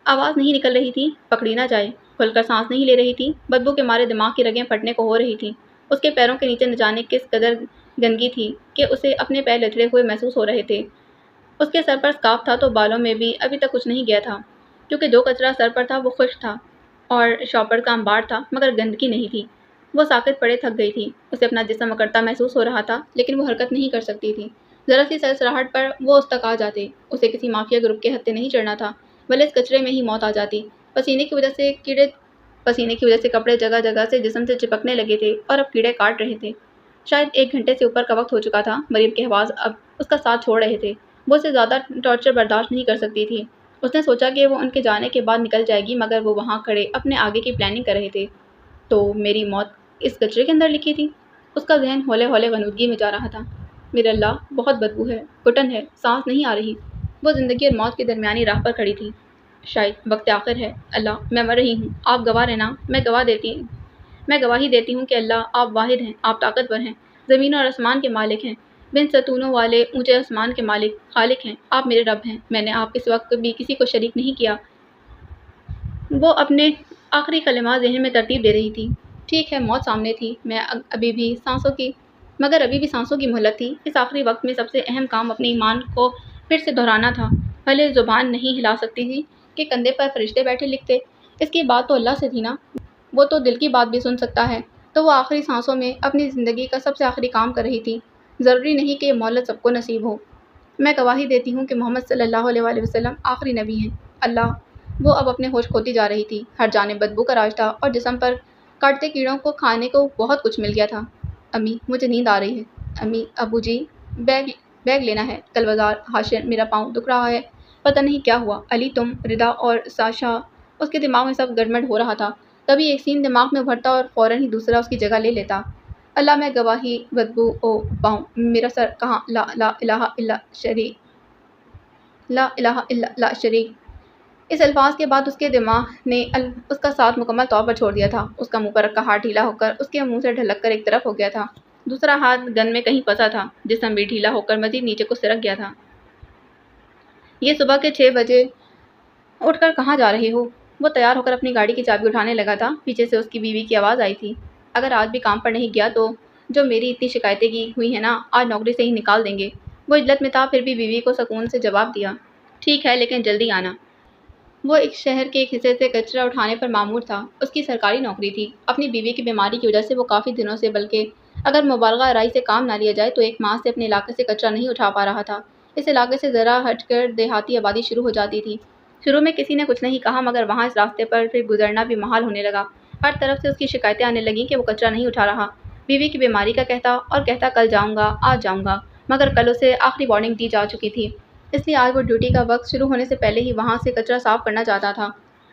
آواز نہیں نکل رہی تھی، پکڑی نہ جائے، کھل کر سانس نہیں لے رہی تھی، بدبو کے مارے دماغ کی رگیں پھٹنے کو ہو رہی تھی۔ اس کے پیروں کے نیچے نہ جانے کس قدر گندگی تھی کہ اسے اپنے پیر لتڑے ہوئے محسوس ہو رہے تھے۔ اس کے سر پر اسکارف تھا تو بالوں میں بھی ابھی تک کچھ نہیں گیا تھا، کیونکہ جو کچرا سر پر تھا وہ خشک تھا اور شاپر کا انبار تھا، مگر گندگی نہیں تھی۔ وہ ساکت پڑے تھک گئی تھی، اسے اپنا جسم اکڑتا محسوس ہو رہا تھا لیکن وہ حرکت نہیں کر سکتی تھی۔ ذرا سی سرسراہٹ پر وہ اس تک آ جاتے، اسے کسی مافیا گروپ کے ہتھے نہیں چڑھنا تھا، بھلے اس کچرے میں ہی موت آ جاتی۔ پسینے کی وجہ سے کپڑے جگہ جگہ سے جسم سے چپکنے لگے تھے اور اب کیڑے کاٹ رہے تھے۔ شاید 1 گھنٹے سے اوپر کا وقت ہو چکا تھا، مریم کے حواس اب اس کا ساتھ چھوڑ رہے تھے، وہ اسے زیادہ ٹارچر برداشت نہیں کر سکتی تھی۔ اس نے سوچا کہ وہ ان کے جانے کے بعد نکل جائے گی، مگر وہ وہاں کھڑے اپنے آگے کی پلاننگ کر رہے تھے۔ تو میری موت اس کچرے کے اندر لکھی تھی؟ اس کا ذہن ہولے ہولے غنودگی میں جا رہا تھا۔ میرے اللہ، بہت بدبو ہے، گھٹن ہے، سانس نہیں آ رہی۔ وہ زندگی اور موت کی درمیانی راہ پر کھڑی تھی۔ شاید وقت آخر ہے۔ اللہ، میں مر رہی ہوں، آپ گواہ رہنا، میں گواہی دیتی ہوں کہ اللہ آپ واحد ہیں، آپ طاقتور ہیں، زمین اور آسمان کے مالک ہیں، بن ستونوں والے اونچے آسمان کے مالک، خالق ہیں، آپ میرے رب ہیں، میں نے آپ اس وقت بھی کسی کو شریک نہیں کیا۔ وہ اپنے آخری کلمات ذہن میں ترتیب دے رہی تھی۔ ٹھیک ہے، موت سامنے تھی، ابھی بھی سانسوں کی مہلت تھی۔ اس آخری وقت میں سب سے اہم کام اپنے ایمان کو پھر سے دہرانا تھا۔ بھلے زبان نہیں ہلا سکتی تھی کہ کندھے پر فرشتے بیٹھے لکھتے، اس کی بات تو اللہ سے تھی نا، وہ تو دل کی بات بھی سن سکتا ہے۔ تو وہ آخری سانسوں میں اپنی زندگی کا سب سے آخری کام کر رہی تھی۔ ضروری نہیں کہ یہ مہلت سب کو نصیب ہو۔ میں گواہی دیتی ہوں کہ محمد صلی اللہ علیہ وآلہ وسلم آخری نبی ہیں۔ اللہ، وہ اب اپنے ہوش کھوتی جا رہی تھی، ہر جانب بدبو کا راج تھا اور جسم پر کاٹتے کیڑوں کو کھانے کو بہت کچھ مل گیا تھا۔ امی، مجھے نیند آ رہی ہے۔ امی، ابو جی، بیگ لینا ہے، کل بازار، حاشر، میرا پاؤں دکھ رہا ہے، پتہ نہیں کیا ہوا، علی، تم، ردا اور ساشا۔ اس کے دماغ میں سب گڑبڑ ہو رہا تھا، کبھی ایک سین دماغ میں ابھرتا اور فوراً ہی دوسرا اس کی جگہ لے لیتا۔ اللہ میں گواہی بدبو او پاؤں میرا سر کہاں لا لا الہ الا شریک لا الہ الا لا شریک۔ اس الفاظ کے بعد اس کے دماغ نے اس کا ساتھ مکمل طور پر چھوڑ دیا تھا۔ اس کا منہ پر رکھا ہاتھ ڈھیلا ہو کر اس کے منہ سے ڈھلک کر ایک طرف ہو گیا تھا۔ دوسرا ہاتھ گن میں کہیں پھنسا تھا، جسم بھی ڈھیلا ہو کر مزید نیچے کو سرک گیا تھا۔ یہ صبح کے 6 بجے اٹھ کر کہاں جا رہے ہو؟ وہ تیار ہو کر اپنی گاڑی کی چابی اٹھانے لگا تھا، پیچھے سے اس کی بیوی کی آواز آئی تھی۔ اگر آج بھی کام پر نہیں گیا تو جو میری اتنی شکایتیں کی ہوئی ہیں نا، آج نوکری سے ہی نکال دیں گے۔ وہ عجلت میں تھا، پھر بھی بیوی کو سکون سے جواب دیا، ٹھیک ہے لیکن جلدی آنا۔ وہ ایک شہر کے ایک حصے سے کچرا اٹھانے پر مامور تھا۔ اس کی سرکاری نوکری تھی۔ اپنی بیوی کی بیماری کی وجہ سے وہ کافی دنوں سے، بلکہ اگر مبالغہ رائی سے کام نہ لیا جائے تو 1 ماہ سے اپنے علاقے سے کچرا نہیں اٹھا پا رہا تھا۔ اس علاقے سے ذرا ہٹ کر دیہاتی آبادی شروع ہو جاتی تھی۔ شروع میں کسی نے کچھ نہیں کہا، مگر وہاں اس راستے پر پھر گزرنا بھی محال ہونے لگا۔ ہر طرف سے اس کی شکایتیں آنے لگیں کہ وہ کچرا نہیں اٹھا رہا۔ بیوی کی بیماری کا کہتا اور کہتا کل جاؤں گا، آج جاؤں گا، مگر کل اسے آخری وارننگ دی جا چکی تھی، اس لیے آج وہ ڈیوٹی کا وقت شروع ہونے سے پہلے ہی وہاں سے کچرا صاف کرنا چاہتا تھا۔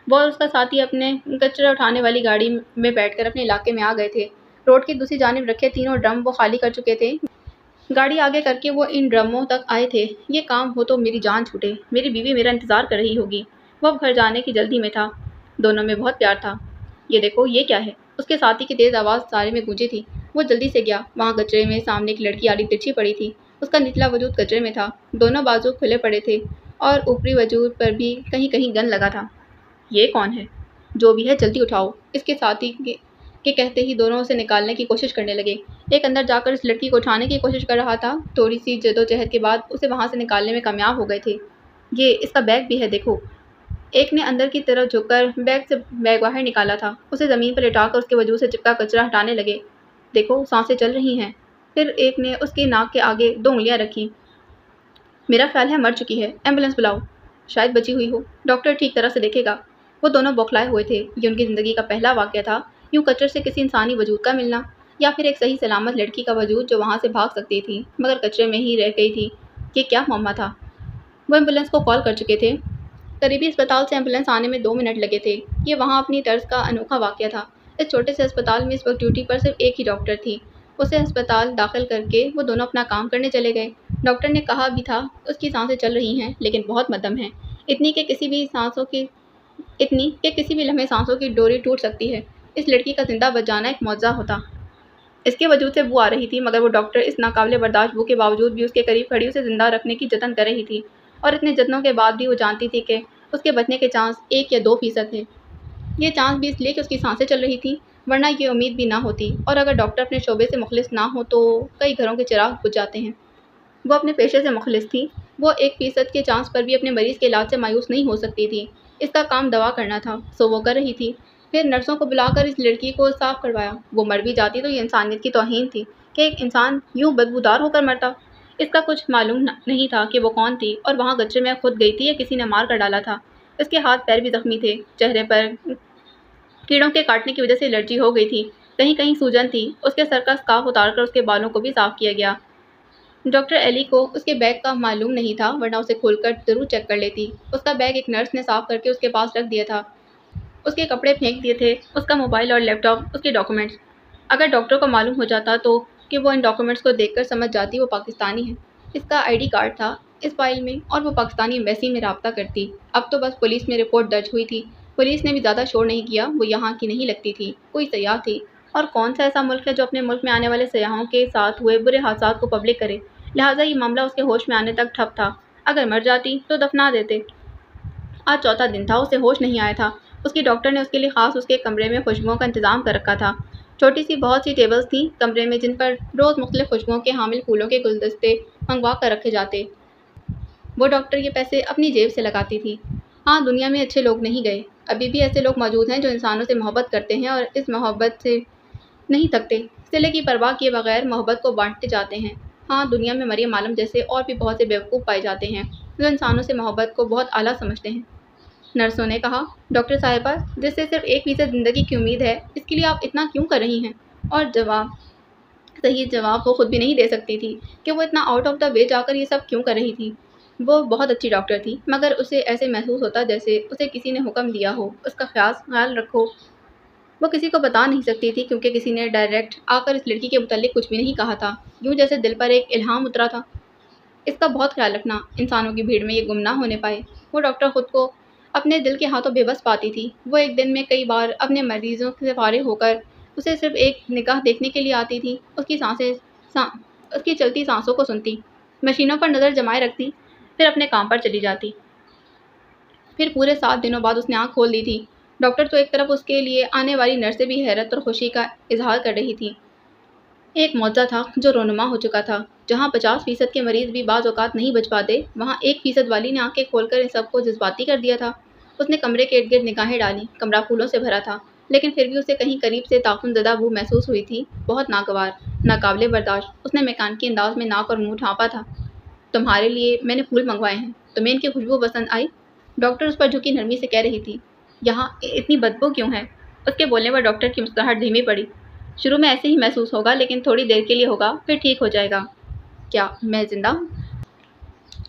وہ اور اس کا ساتھی اپنے کچرا اٹھانے والی گاڑی میں بیٹھ کر اپنے علاقے میں آ گئے تھے۔ روڈ کی دوسری جانب رکھے تینوں ڈرم وہ خالی کر چکے تھے۔ گاڑی آگے کر کے وہ ان ڈرموں تک آئے تھے۔ یہ کام ہو تو میری جان چھوٹے، میری بیوی میرا انتظار کر رہی ہوگی۔ وہ اب گھر جانے کی جلدی میں تھا۔ دونوں میں بہت پیار تھا۔ یہ دیکھو یہ کیا ہے؟ اس کے ساتھی کی تیز آواز سارے میں گونجی تھی۔ وہ جلدی سے گیا۔ وہاں کچرے میں سامنے ایک لڑکی آڑی ترچھی پڑی تھی۔ اس کا نچلا وجود کچرے میں تھا، دونوں بازو کھلے پڑے تھے اور اوپری وجود پر بھی کہیں کہیں گن لگا تھا۔ یہ کون ہے؟ جو بھی ہے جلدی اٹھاؤ، اس کے ساتھی کے کہتے ہی دونوں اسے نکالنے کی کوشش کرنے لگے۔ ایک اندر جا کر اس لڑکی کو اٹھانے کی کوشش کر رہا تھا۔ تھوڑی سی جدوجہد کے بعد اسے وہاں سے نکالنے میں کامیاب ہو گئے تھے۔ یہ اس کا بیگ بھی ہے دیکھو۔ ایک نے اندر کی طرف جھک کر بیگ باہر نکالا تھا۔ اسے زمین پر لٹا کر اس کے وجود سے چپکا کچرا ہٹانے لگے۔ دیکھو سانسیں چل رہی ہیں۔ پھر ایک نے اس کی ناک کے آگے 2 انگلیاں رکھی۔ میرا خیال ہے مر چکی ہے، ایمبولینس بلاؤ، شاید بچی ہوئی ہو، ڈاکٹر ٹھیک طرح سے دیکھے گا۔ وہ دونوں بوکھلائے ہوئے تھے۔ یہ ان کی زندگی کا پہلا واقعہ تھا، یوں کچرے سے کسی انسانی وجود کا ملنا، یا پھر ایک صحیح سلامت لڑکی کا وجود جو وہاں سے بھاگ سکتی تھی مگر کچرے میں ہی رہ گئی تھی۔ یہ کیا معمہ تھا؟ وہ ایمبولینس کو کال کر چکے تھے۔ قریبی اسپتال سے ایمبولینس آنے میں 2 منٹ لگے تھے۔ یہ وہاں اپنی طرز کا انوکھا واقعہ تھا۔ اس چھوٹے سے اسپتال میں اس وقت ڈیوٹی پر صرف ایک ہی ڈاکٹر تھی۔ اسے ہسپتال داخل کر کے وہ دونوں اپنا کام کرنے چلے گئے۔ ڈاکٹر نے کہا بھی تھا اس کی سانسیں چل رہی ہیں لیکن بہت مدھم ہیں، اتنی کہ کسی بھی لمحے سانسوں کی ڈوری ٹوٹ سکتی ہے۔ اس لڑکی کا زندہ بچ جانا ایک معجزہ ہوتا۔ اس کے وجود سے بو آ رہی تھی، مگر وہ ڈاکٹر اس ناقابل برداشت بو کے باوجود بھی اس کے قریب کھڑی اسے زندہ رکھنے کی جتن کر رہی تھی، اور اتنے جتنوں کے بعد بھی وہ جانتی تھی کہ اس کے بچنے کے چانس 1 یا 2% تھے۔ یہ چانس بھی اس لیے کہ اس کی سانسیں چل رہی تھیں، ورنہ یہ امید بھی نہ ہوتی، اور اگر ڈاکٹر اپنے شعبے سے مخلص نہ ہو تو کئی گھروں کے چراغ بجھ جاتے ہیں۔ وہ اپنے پیشے سے مخلص تھی۔ وہ 1% کے چانس پر بھی اپنے مریض کے علاج سے مایوس نہیں ہو سکتی تھی۔ اس کا کام دوا کرنا تھا، سو وہ کر رہی تھی۔ پھر نرسوں کو بلا کر اس لڑکی کو صاف کروایا۔ وہ مر بھی جاتی تو یہ انسانیت کی توہین تھی کہ ایک انسان یوں بدبودار ہو کر مرتا۔ اس کا کچھ معلوم نہیں تھا کہ وہ کون تھی اور وہاں کچرے میں خود گئی تھی یا کسی نے مار کر ڈالا تھا۔ اس کے ہاتھ پیر بھی زخمی تھے، چہرے پر کیڑوں کے کاٹنے کی وجہ سے الرجی ہو گئی تھی، کہیں کہیں سوجن تھی۔ اس کے سر کا اسکارف اتار کر اس کے بالوں کو بھی صاف کیا گیا۔ ڈاکٹر ایلی کو اس کے بیگ کا معلوم نہیں تھا، ورنہ اسے کھول کر ضرور چیک کر لیتی۔ اس کا بیگ ایک نرس نے صاف کر کے اس کے پاس رکھ دیا تھا۔ اس کے کپڑے پھینک دیے تھے، اس کا موبائل اور لیپ ٹاپ، اس کے ڈاکومنٹس۔ اگر ڈاکٹر کو معلوم ہو جاتا تو کہ وہ ان ڈاکومنٹس کو دیکھ کر سمجھ جاتی وہ پاکستانی ہے۔ اس کا ID کارڈ تھا اس فائل میں، اور وہ پاکستانی ایمبیسی میں رابطہ کرتی۔ اب تو بس پولیس میں رپورٹ درج ہوئی تھی۔ پولیس نے بھی زیادہ شور نہیں کیا، وہ یہاں کی نہیں لگتی تھی، کوئی سیاح تھی، اور کون سا ایسا ملک ہے جو اپنے ملک میں آنے والے سیاحوں کے ساتھ ہوئے برے حادثات کو پبلک کرے؟ لہٰذا یہ معاملہ اس کے ہوش میں آنے تک ٹھپ تھا۔ اگر مر جاتی تو دفنا دیتے۔ آج چوتھا دن تھا، اسے ہوش نہیں آیا تھا۔ اس کی ڈاکٹر نے اس کے لیے خاص اس کے کمرے میں خوشبوؤں کا انتظام کر رکھا تھا۔ چھوٹی سی بہت سی ٹیبلز تھیں کمرے میں، جن پر روز مختلف خوشبوؤں کے حامل پھولوں کے گلدستے منگوا کر رکھے جاتے۔ وہ ڈاکٹر یہ پیسے اپنی جیب سے لگاتی تھی۔ ہاں، دنیا میں اچھے لوگ نہیں گئے، ابھی بھی ایسے لوگ موجود ہیں جو انسانوں سے محبت کرتے ہیں اور اس محبت سے نہیں تھکتے، صلے کی پرواہ کیے بغیر محبت کو بانٹتے جاتے ہیں۔ ہاں، دنیا میں مریم عالم جیسے اور بھی بہت سے بیوقوف پائے جاتے ہیں جو انسانوں سے محبت کو بہت اعلیٰ سمجھتے ہیں۔ نرسوں نے کہا، ڈاکٹر صاحبہ، جس سے صرف 1% زندگی کی امید ہے، اس کے لیے آپ اتنا کیوں کر رہی ہیں؟ اور صحیح جواب وہ خود بھی نہیں دے سکتی تھی کہ وہ اتنا آؤٹ آف دا وے جا کر یہ سب کیوں کر رہی تھی۔ وہ بہت اچھی ڈاکٹر تھی، مگر اسے ایسے محسوس ہوتا جیسے اسے کسی نے حکم دیا ہو، اس کا خیال رکھو، وہ کسی کو بتا نہیں سکتی تھی کیونکہ کسی نے ڈائریکٹ آ کر اس لڑکی کے متعلق کچھ بھی نہیں کہا تھا، یوں جیسے دل پر ایک الہام اترا تھا۔ اس کا بہت خیال رکھنا، انسانوں کی بھیڑ میں یہ گم نہ ہونے پائے۔ وہ ڈاکٹر خود کو اپنے دل کے ہاتھوں بے بس پاتی تھی۔ وہ ایک دن میں کئی بار اپنے مریضوں سے فارغ ہو کر اسے صرف ایک نگاہ دیکھنے کے لیے آتی تھی، اس کی چلتی سانسوں کو سنتی، مشینوں پر نظر جمائے رکھتی، پھر اپنے کام پر چلی جاتی۔ پھر پورے 7 دنوں بعد اس نے آنکھ کھول دی تھی۔ ڈاکٹر تو ایک طرف اس کے لیے آنے والی نرسیں بھی حیرت اور خوشی کا اظہار کر رہی تھی۔ ایک معجزہ تھا جو رونما ہو چکا تھا۔ جہاں 50% کے مریض بھی بعض اوقات نہیں بچ پاتے، وہاں 1% والی نے آنکھیں کھول کر ان سب کو جذباتی کر دیا تھا۔ اس نے کمرے کے ارد گرد نگاہیں ڈالیں، کمرہ پھولوں سے بھرا تھا، لیکن پھر بھی اسے کہیں قریب سے تعفن زدہ بو محسوس ہوئی تھی، بہت ناگوار، ناقابل برداشت۔ اس نے میکانکی انداز میں ناک اور منہ ڈھانپا تھا۔ تمہارے لیے میں نے پھول منگوائے ہیں، تمہیں ان کی خوشبو پسند آئی؟ ڈاکٹر اس پر جھکی نرمی سے کہہ رہی تھی۔ یہاں اتنی بدبو کیوں ہے؟ اس کے بولنے پر ڈاکٹر کی مسکراہٹ دھیمی پڑی۔ شروع میں ایسے ہی محسوس ہوگا، لیکن تھوڑی دیر کے لیے ہوگا، پھر ٹھیک ہو جائے گا۔ کیا میں زندہ ہوں؟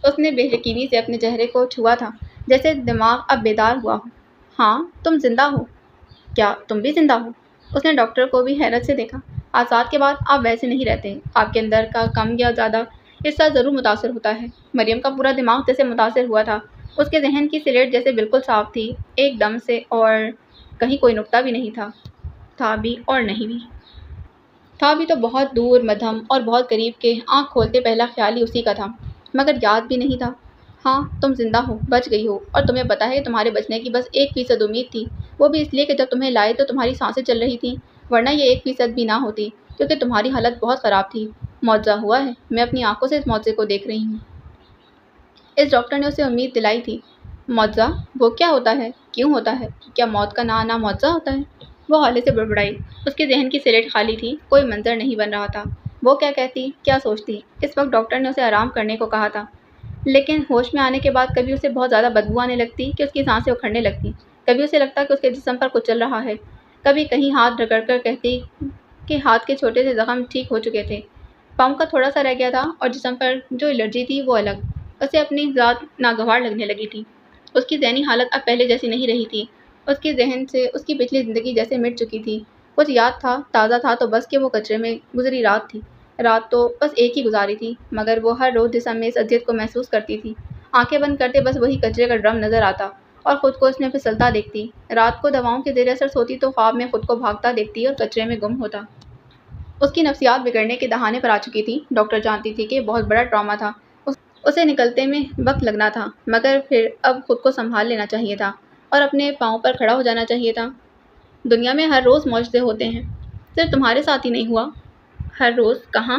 اس نے بے یقینی سے اپنے چہرے کو چھوا تھا، جیسے دماغ اب بیدار ہوا ہو۔ ہاں، تم زندہ ہو۔ کیا تم بھی زندہ ہو؟ اس نے ڈاکٹر کو بھی حیرت سے دیکھا۔ آزاد کے بعد آپ ویسے نہیں رہتے، آپ کے اندر کا کم یا زیادہ حصہ ضرور متاثر ہوتا ہے۔ مریم کا پورا دماغ جیسے متاثر ہوا تھا، اس کے ذہن کی سلیٹ جیسے بالکل صاف تھی، ایک دم سے، اور کہیں کوئی نقطہ بھی نہیں تھا۔ تھا بھی اور نہیں بھی۔ تھا بھی تو بہت دور، مدھم اور بہت قریب کے آنکھ کھولتے پہلا خیال ہی اسی کا تھا، مگر یاد بھی نہیں تھا۔ ہاں، تم زندہ ہو، بچ گئی ہو، اور تمہیں پتہ ہے کہ تمہارے بچنے کی بس 1% امید تھی، وہ بھی اس لیے کہ جب تمہیں لائے تو تمہاری سانسیں چل رہی تھیں، ورنہ یہ 1% بھی نہ ہوتی، کیونکہ تمہاری حالت بہت خراب تھی۔ معجزہ ہوا ہے، میں اپنی آنکھوں سے اس معجزے کو دیکھ رہی ہوں۔ اس ڈاکٹر نے اسے امید دلائی تھی۔ معجزہ؟ وہ کیا ہوتا ہے؟ کیوں ہوتا ہے؟ کیا موت کا نہ آنا معجزہ ہوتا ہے؟ وہ حالے سے بڑبڑائی۔ اس کے ذہن کی سلیٹ خالی تھی، کوئی منظر نہیں بن رہا تھا۔ وہ کیا کہتی، کیا سوچتی؟ اس وقت ڈاکٹر نے اسے آرام کرنے کو کہا تھا، لیکن ہوش میں آنے کے بعد کبھی اسے بہت زیادہ بدبو آنے لگتی کہ اس کی سانسیں اکھڑنے لگتی، کبھی اسے لگتا کہ اس کے جسم پر کچھ چل رہا ہے، کبھی کہیں ہاتھ رگڑ کر کہتی کہ ہاتھ کے چھوٹے سے زخم ٹھیک ہو چکے تھے، پاؤں کا تھوڑا سا رہ گیا تھا، اور جسم پر جو الرجی تھی وہ الگ۔ اسے اپنی ذات ناگوار لگنے لگی تھی۔ اس کی ذہنی حالت اب پہلے جیسی نہیں رہی تھی۔ اس کے ذہن سے اس کی پچھلی زندگی جیسے مٹ چکی تھی۔ کچھ یاد تھا، تازہ تھا تو بس کہ وہ کچرے میں گزری رات تھی۔ رات تو بس ایک ہی گزاری تھی، مگر وہ ہر روز جسم میں اس اذیت کو محسوس کرتی تھی۔ آنکھیں بند کرتے بس وہی کچرے کا ڈرم نظر آتا، اور خود کو اس میں پھسلتا دیکھتی۔ رات کو دواؤں کے زیر اثر سوتی تو خواب میں خود کو بھاگتا دیکھتی اور کچرے میں گم ہوتا۔ اس کی نفسیات بگڑنے کے دہانے پر آ چکی تھی۔ ڈاکٹر جانتی تھی کہ یہ بہت بڑا ٹراما تھا، اسے نکلتے میں وقت لگنا تھا، مگر پھر اب خود کو سنبھال لینا چاہیے تھا اور اپنے پاؤں پر کھڑا ہو جانا چاہیے تھا۔ دنیا میں ہر روز معجزے ہوتے ہیں، صرف تمہارے ساتھ ہی نہیں ہوا۔ ہر روز کہاں؟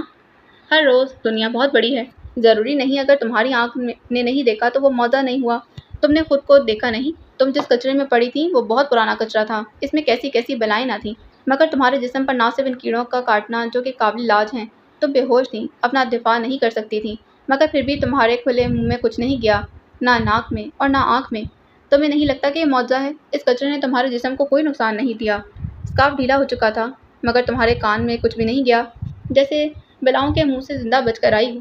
ہر روز۔ دنیا بہت بڑی ہے، ضروری نہیں اگر تمہاری آنکھ نے نہیں دیکھا تو وہ معجزہ نہیں ہوا۔ تم نے خود کو دیکھا نہیں، تم جس کچرے میں پڑی تھی وہ بہت پرانا کچرا تھا، اس میں کیسی کیسی بلائیں نہ تھیں، مگر تمہارے جسم پر نہ صرف ان کیڑوں کا کاٹنا جو کہ قابل علاج ہیں، تم بے ہوش تھیں، اپنا دفاع نہیں کر سکتی تھیں، مگر پھر بھی تمہارے کھلے منہ میں کچھ نہیں گیا، نہ ناک میں اور نہ آنکھ میں۔ تمہیں نہیں لگتا کہ یہ معجزہ ہے؟ اس کچرے نے تمہارے جسم کو کوئی نقصان نہیں دیا، اسکارف ڈھیلا ہو چکا تھا، مگر تمہارے کان میں کچھ بھی نہیں گیا، جیسے بلاؤں کے منہ سے زندہ بچ کر آئی ہو۔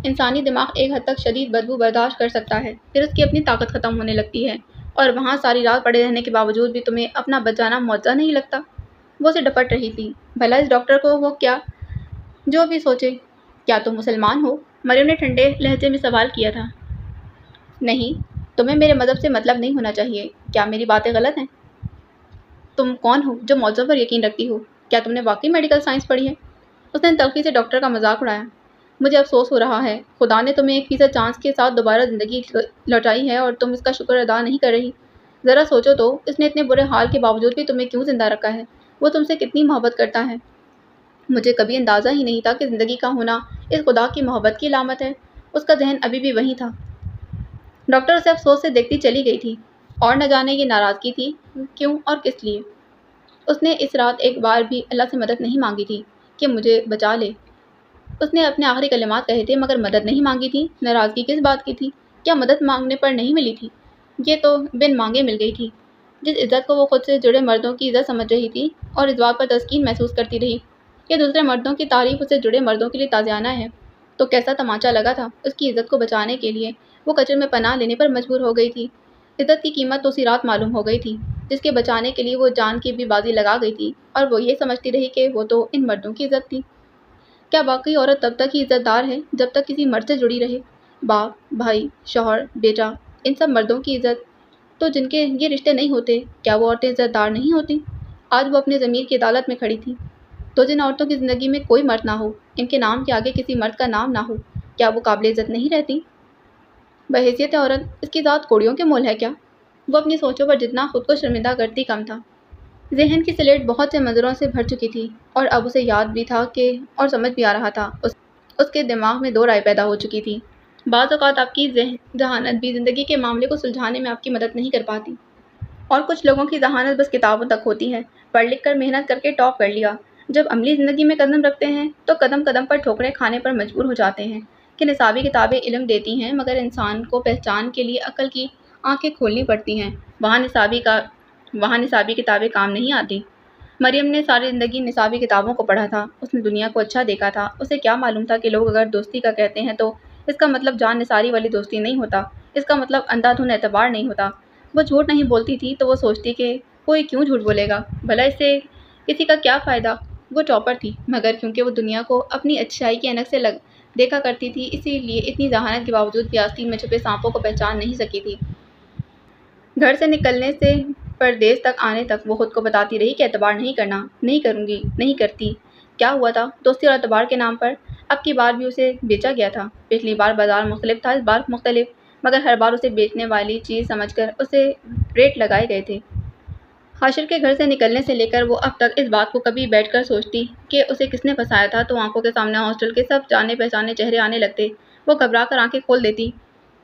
انسانی دماغ ایک حد تک شدید بدبو برداشت کر سکتا ہے، پھر اس کی اپنی طاقت ختم ہونے لگتی ہے، اور وہاں ساری رات پڑے رہنے کے باوجود بھی تمہیں اپنا بچ جانا معجزہ نہیں لگتا؟ وہ اسے ڈپٹ رہی تھی۔ بھلا اس ڈاکٹر کو وہ کیا جو بھی سوچے۔ کیا تم مسلمان ہو؟ مریم نے ٹھنڈے لہجے میں سوال کیا تھا۔ نہیں، تمہیں میرے مذہب سے مطلب نہیں ہونا چاہیے۔ کیا میری باتیں غلط ہیں؟ تم کون ہو جو معجزوں پر یقین رکھتی ہو؟ کیا تم نے واقعی میڈیکل سائنس پڑھی ہے؟ اس نے تلخی سے ڈاکٹر کا مذاق اڑایا۔ مجھے افسوس ہو رہا ہے، خدا نے تمہیں 1% چانس کے ساتھ دوبارہ زندگی لوٹائی ہے اور تم اس کا شکر ادا نہیں کر رہی۔ ذرا سوچو تو، اس نے اتنے برے حال کے باوجود بھی تمہیں کیوں زندہ رکھا ہے؟ وہ تم سے کتنی محبت کرتا ہے۔ مجھے کبھی اندازہ ہی نہیں تھا کہ زندگی کا ہونا اس خدا کی محبت کی علامت ہے۔ اس کا ذہن ابھی بھی وہیں تھا۔ ڈاکٹر اسے افسوس سے دیکھتی چلی گئی تھی، اور نہ جانے یہ ناراضگی تھی کیوں اور کس لیے۔ اس نے اس رات ایک بار بھی اللہ سے مدد نہیں مانگی تھی کہ مجھے بچا لے۔ اس نے اپنے آخری کلمات کہے تھے، مگر مدد نہیں مانگی تھی۔ ناراضگی کس بات کی تھی؟ کیا مدد مانگنے پر نہیں ملی تھی؟ یہ تو بن مانگے مل گئی تھی۔ جس عزت کو وہ خود سے جڑے مردوں کی عزت سمجھ رہی تھی، اور اس بات پر تسکین محسوس کرتی رہی کہ دوسرے مردوں کی تعریف اسے جڑے مردوں کے لیے تازیانہ ہے، تو کیسا تمانچہ لگا تھا۔ اس کی عزت کو بچانے کے لیے وہ کچرے میں پناہ لینے پر مجبور ہو گئی تھی۔ عزت کی قیمت تو اسی رات معلوم ہو گئی تھی۔ جس کے بچانے کے لیے وہ جان کی بھی بازی لگا گئی تھی، اور وہ یہ سمجھتی رہی کہ وہ تو ان مردوں کی عزت تھی۔ کیا واقعی عورت تب تک ہی عزت دار ہے جب تک کسی مرد سے جڑی رہے؟ باپ، بھائی، شوہر، بیٹا، ان سب مردوں کی عزت تو جن کے یہ رشتے نہیں ہوتے، کیا وہ عورتیں عزت دار نہیں ہوتی؟ آج وہ اپنے ضمیر کی عدالت میں کھڑی تھی۔ تو جن عورتوں کی زندگی میں کوئی مرد نہ ہو، ان کے نام کے آگے کسی مرد کا نام نہ ہو، کیا وہ قابل عزت نہیں رہتی؟ بحیثیت عورت اس کی ذات کوڑیوں کے مول ہے کیا؟ وہ اپنی سوچوں پر جتنا خود کو شرمندہ کرتی کم تھا۔ ذہن کی سلیٹ بہت سے منظروں سے بھر چکی تھی، اور اب اسے یاد بھی تھا کہ اور سمجھ بھی آ رہا تھا۔ اس کے دماغ میں دو رائے پیدا ہو چکی تھی۔ بعض اوقات آپ کی ذہانت بھی زندگی کے معاملے کو سلجھانے میں آپ کی مدد نہیں کر پاتی، اور کچھ لوگوں کی ذہانت بس کتابوں تک ہوتی ہے، پڑھ لکھ کر محنت کر کے ٹاپ کر لیا۔ جب عملی زندگی میں قدم رکھتے ہیں تو قدم قدم پر ٹھوکریں کھانے پر مجبور ہو جاتے ہیں کہ نصابی کتابیں علم دیتی ہیں، مگر انسان کو پہچان کے لیے عقل کی آنکھیں کھولنی پڑتی ہیں۔ وہاں نصابی کتابیں کام نہیں آتی۔ مریم نے ساری زندگی نصابی کتابوں کو پڑھا تھا، اس نے دنیا کو اچھا دیکھا تھا۔ اسے کیا معلوم تھا کہ لوگ اگر دوستی کا کہتے ہیں تو اس کا مطلب جان نثاری والی دوستی نہیں ہوتا، اس کا مطلب اندھا دھند اعتبار نہیں ہوتا۔ وہ جھوٹ نہیں بولتی تھی تو وہ سوچتی کہ کوئی کیوں جھوٹ بولے گا، بھلا اس سے کسی کا کیا فائدہ۔ وہ ٹاپر تھی، مگر کیونکہ وہ دنیا کو اپنی اچھائی کی اینک سے دیکھا کرتی تھی، اسی لیے اتنی ذہانت کے باوجود بھی آستین میں چھپے سانپوں کو پہچان نہیں سکی تھی۔ گھر سے نکلنے سے پردیس تک آنے تک وہ خود کو بتاتی رہی کہ اعتبار نہیں کرنا، نہیں کروں گی، نہیں کرتی۔ کیا ہوا تھا؟ دوستی اور اعتبار کے نام پر اب کی بار بھی اسے بیچا گیا تھا۔ پچھلی بار بازار مختلف تھا، اس بار مختلف، مگر ہر بار اسے بیچنے والی چیز سمجھ کر اسے ریٹ لگائے گئے تھے۔ حاشر کے گھر سے نکلنے سے لے کر وہ اب تک اس بات کو کبھی بیٹھ کر سوچتی کہ اسے کس نے پھنسایا تھا تو آنکھوں کے سامنے ہاسٹل کے سب جانے پہچانے چہرے آنے لگتے۔ وہ گھبرا کر آنکھیں کھول دیتی۔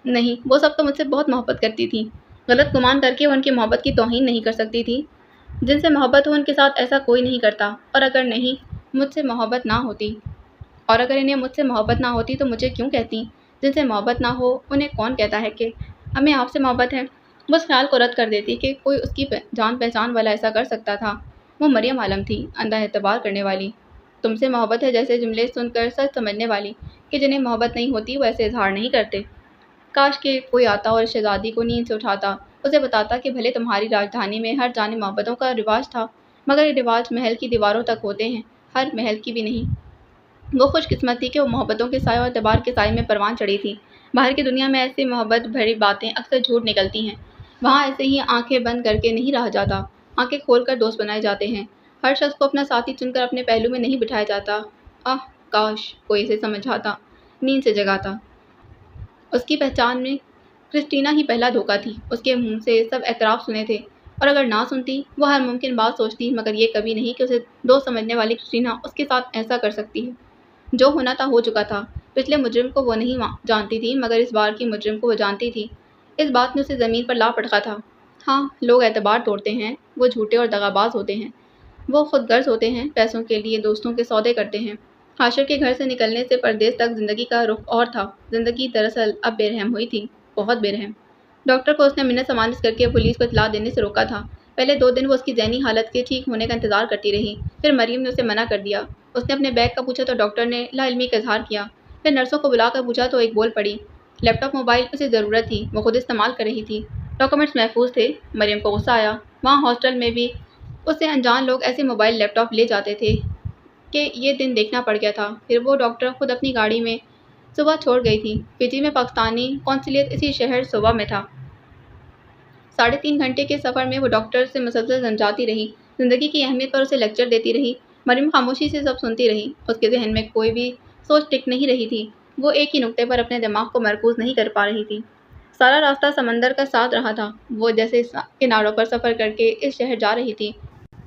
نہیں، وہ سب تو مجھ سے بہت محبت کرتی تھی۔ غلط گمان کر کے وہ ان کی محبت کی توہین نہیں کر سکتی تھی۔ جن سے محبت ہو ان کے ساتھ ایسا کوئی نہیں کرتا، اور اگر مجھ سے محبت نہ ہوتی اور اگر انہیں مجھ سے محبت نہ ہوتی تو مجھے کیوں کہتی؟ جن سے محبت نہ ہو انہیں کون کہتا ہے کہ ہمیں آپ سے محبت ہے؟ وہ اس خیال کو رد کر دیتی کہ کوئی اس کی جان پہچان والا ایسا کر سکتا تھا۔ وہ مریم عالم تھی، اندھا اعتبار کرنے والی، تم سے محبت ہے جیسے جملے سن کر سچ سمجھنے والی کہ جنہیں محبت نہیں ہوتی وہ ایسے اظہار نہیں کرتے۔ کاش کہ کوئی آتا اور شہزادی کو نیند سے اٹھاتا، اسے بتاتا کہ بھلے تمہاری راجدھانی میں ہر جانب محبتوں کا رواج تھا، مگر یہ رواج محل کی دیواروں تک ہوتے ہیں، ہر محل کی بھی نہیں۔ وہ خوش قسمت تھی کہ وہ محبتوں کے سائے اور اعتبار کے سائے میں پروان چڑھی تھی۔ باہر کی دنیا میں ایسی محبت بھری باتیں اکثر جھوٹ نکلتی ہیں۔ وہاں ایسے ہی آنکھیں بند کر کے نہیں رہا جاتا، آنکھیں کھول کر دوست بنائے جاتے ہیں۔ ہر شخص کو اپنا ساتھی چن کر اپنے پہلو میں نہیں بٹھایا جاتا۔ کاش کوئی اسے سمجھاتا، نیند سے جگاتا۔ اس کی پہچان میں کرسٹینا ہی پہلا دھوکہ تھی۔ اس کے منہ سے سب اعتراف سنے تھے، اور اگر نہ سنتی وہ ہر ممکن بات سوچتی، مگر یہ کبھی نہیں کہ اسے دوست سمجھنے والی کرسٹینا اس کے ساتھ ایسا کر سکتی ہے۔ جو ہونا تھا ہو چکا تھا۔ پچھلے مجرم کو وہ نہیں جانتی تھی، مگر اس بار کی مجرم کو وہ جانتی تھی۔ اس بات نے اسے زمین پر لا پٹکا تھا۔ ہاں، لوگ اعتبار توڑتے ہیں، وہ جھوٹے اور دغاباز ہوتے ہیں، وہ خود غرض ہوتے ہیں، پیسوں کے لیے دوستوں کے سودے کرتے ہیں۔ حاشر کے گھر سے نکلنے سے پردیس تک زندگی کا رخ اور تھا۔ زندگی دراصل اب بے رحم ہوئی تھی، بہت بے رحم۔ ڈاکٹر کو اس نے منت سماجت کر کے پولیس کو اطلاع دینے سے روکا تھا۔ پہلے 2 دن وہ اس کی ذہنی حالت کے ٹھیک ہونے کا انتظار کرتی رہی، پھر مریم نے اسے منع کر دیا۔ اس نے اپنے بیگ کا پوچھا تو ڈاکٹر نے لا علمی کا اظہار کیا، پھر نرسوں کو بلا کر پوچھا تو ایک بول پڑی۔ لیپ ٹاپ موبائل اسے ضرورت تھی، وہ خود استعمال کر رہی تھی، ڈاکومنٹس محفوظ تھے۔ مریم کو غصہ آیا، وہاں ہاسٹل میں بھی اس سے انجان لوگ ایسے موبائل لیپ ٹاپ لے جاتے تھے کہ یہ دن دیکھنا پڑ گیا تھا۔ پھر وہ ڈاکٹر خود اپنی گاڑی میں صبح چھوڑ گئی تھی۔ فجی میں پاکستانی قونصلیٹ اسی شہر صوبہ میں تھا۔ 3.5 گھنٹے کے سفر میں وہ ڈاکٹر سے مسلسل سمجھاتی رہی، زندگی کی اہمیت پر اسے لیکچر دیتی رہی۔ مریم خاموشی سے سب سنتی رہی، اس کے ذہن میں کوئی بھی سوچ ٹک نہیں رہی تھی، وہ ایک ہی نقطے پر اپنے دماغ کو مرکوز نہیں کر پا رہی تھی۔ سارا راستہ سمندر کا ساتھ رہا تھا، وہ جیسے کناروں پر سفر کر کے اس شہر جا رہی تھی۔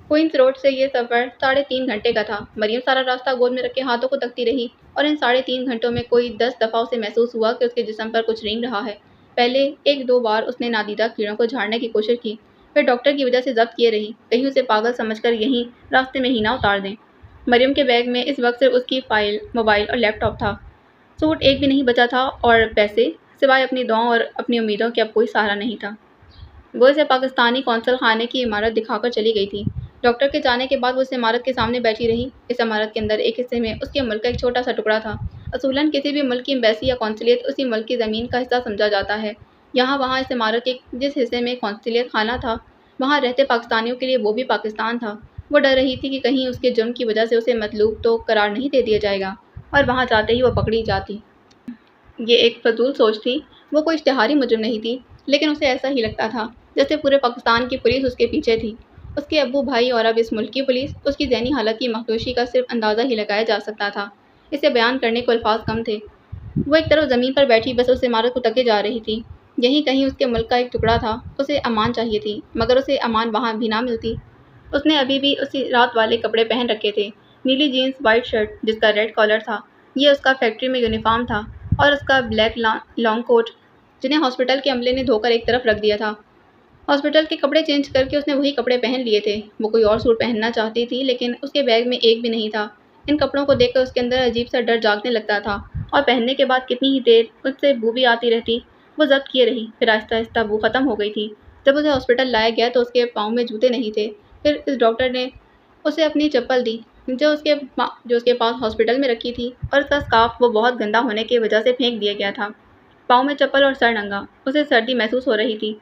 کوئنز روڈ سے یہ سفر 3.5 گھنٹے کا تھا۔ مریم سارا راستہ گود میں رکھے ہاتھوں کو تکتی رہی، اور ان 3.5 گھنٹوں میں کوئی 10 دفعہ اسے محسوس ہوا کہ اس کے جسم پر کچھ رینگ رہا ہے۔ پہلے 1-2 بار اس نے نادیدہ کیڑوں کو جھاڑنے کی کوشش کی، پھر ڈاکٹر کی وجہ سے ضبط کیے رہی، کہیں اسے پاگل سمجھ کر یہیں راستے میں ہی نہ اتار دیں۔ مریم کے بیگ میں اس وقت صرف اس کی فائل، موبائل اور لیپ ٹاپ تھا۔ سوٹ ایک بھی نہیں بچا تھا، اور پیسے سوائے اپنی دعاؤں اور اپنی امیدوں کے اب کوئی سہارا نہیں تھا۔ وہ اسے پاکستانی قونصل خانے کی عمارت دکھا کر چلی گئی تھی۔ ڈاکٹر کے جانے کے بعد وہ اس عمارت کے سامنے بیٹھی رہی۔ اس عمارت کے اندر ایک حصے میں اس کے ملک کا ایک چھوٹا سا ٹکڑا تھا۔ اصولاً کسی بھی ملک کی ایمبیسی یا قونصلیٹ اسی ملک کی زمین کا حصہ سمجھا جاتا ہے۔ یہاں وہاں اس عمارت کے جس حصے میں قونصلیت خانہ تھا وہاں رہتے پاکستانیوں کے لیے وہ بھی پاکستان تھا۔ وہ ڈر رہی تھی کہ کہیں اس کے جرم کی وجہ سے اسے مطلوب تو قرار نہیں دے دیا جائے گا اور وہاں جاتے ہی وہ پکڑی جاتی۔ یہ ایک فضول سوچ تھی۔ وہ کوئی اشتہاری مجرم نہیں تھی، لیکن اسے ایسا ہی لگتا تھا جیسے پورے پاکستان کی پولیس اس کے پیچھے تھی۔ اس کے ابو بھائی اور اب اس ملک کی پولیس۔ اس کی ذہنی حالت کی مخدوشی کا صرف اندازہ ہی لگایا جا سکتا تھا۔ اسے بیان کرنے کو الفاظ کم تھے۔ وہ ایک طرف زمین پر بیٹھی بس اس عمارت کو تکے جا رہی تھی۔ یہیں کہیں اس کے ملک کا ایک ٹکڑا تھا۔ اسے امان چاہیے تھی، مگر اسے امان وہاں بھی نہ ملتی۔ اس نے ابھی بھی اسی رات والے کپڑے پہن رکھے تھے، نیلی جینس، وائٹ شرٹ جس کا ریڈ کالر تھا۔ یہ اس کا فیکٹری میں یونیفارم تھا، اور اس کا بلیک لانگ کوٹ جنہیں ہاسپٹل کے عملے نے دھو کر ایک طرف رکھ دیا تھا۔ ہاسپٹل کے کپڑے چینج کر کے اس نے وہی کپڑے پہن لیے تھے۔ وہ کوئی اور سوٹ پہننا چاہتی تھی، لیکن اس کے بیگ میں ایک بھی نہیں تھا۔ ان کپڑوں کو دیکھ کر اس کے اندر عجیب سا ڈر جاگنے لگتا تھا، اور پہننے کے بعد کتنی ہی دیر اس سے بو بھی آتی رہتی۔ وہ ضبط کیے رہی، پھر آہستہ آہستہ بو ختم ہو گئی تھی۔ جب اسے ہاسپٹل لایا گیا تو اس کے پاؤں میں جوتے نہیں تھے۔ پھر اس ڈاکٹر نے اسے اپنی چپل دی جو اس کے پاس ہاسپٹل میں رکھی تھی، اور اس کا اسکارف وہ بہت گندا ہونے کی وجہ سے پھینک دیا گیا تھا۔ پاؤں میں چپل اور سر ننگا۔ اسے سردی محسوس ہو رہی تھی۔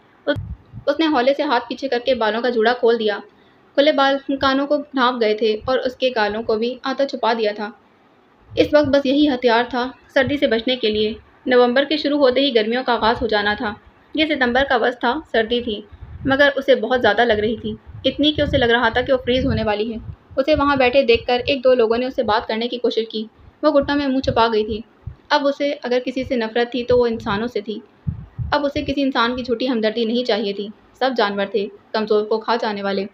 اس نے ہولے سے ہاتھ پیچھے کر کے بالوں کا جوڑا کھول دیا۔ کھلے بال کانوں کو ڈھانپ گئے تھے اور اس کے گالوں کو بھی آدھا چھپا دیا تھا۔ اس وقت بس یہی ہتھیار تھا سردی سے بچنے کے لیے۔ نومبر کے شروع ہوتے ہی گرمیوں کا آغاز ہو جانا تھا۔ یہ ستمبر کا وقت تھا، سردی تھی، مگر اسے بہت زیادہ لگ رہی تھی، اتنی کہ اسے لگ رہا تھا کہ وہ فریز ہونے والی ہے۔ اسے وہاں بیٹھے دیکھ کر ایک دو لوگوں نے اسے بات کرنے کی کوشش کی۔ وہ گھٹنوں میں منہ چھپا گئی تھی۔ اب اسے اگر کسی سے نفرت تھی تو وہ انسانوں سے تھی۔ اب اسے کسی انسان کی جھوٹی ہمدردی نہیں چاہیے تھی۔ سب جانور تھے، کمزور کو کھا جانے والے۔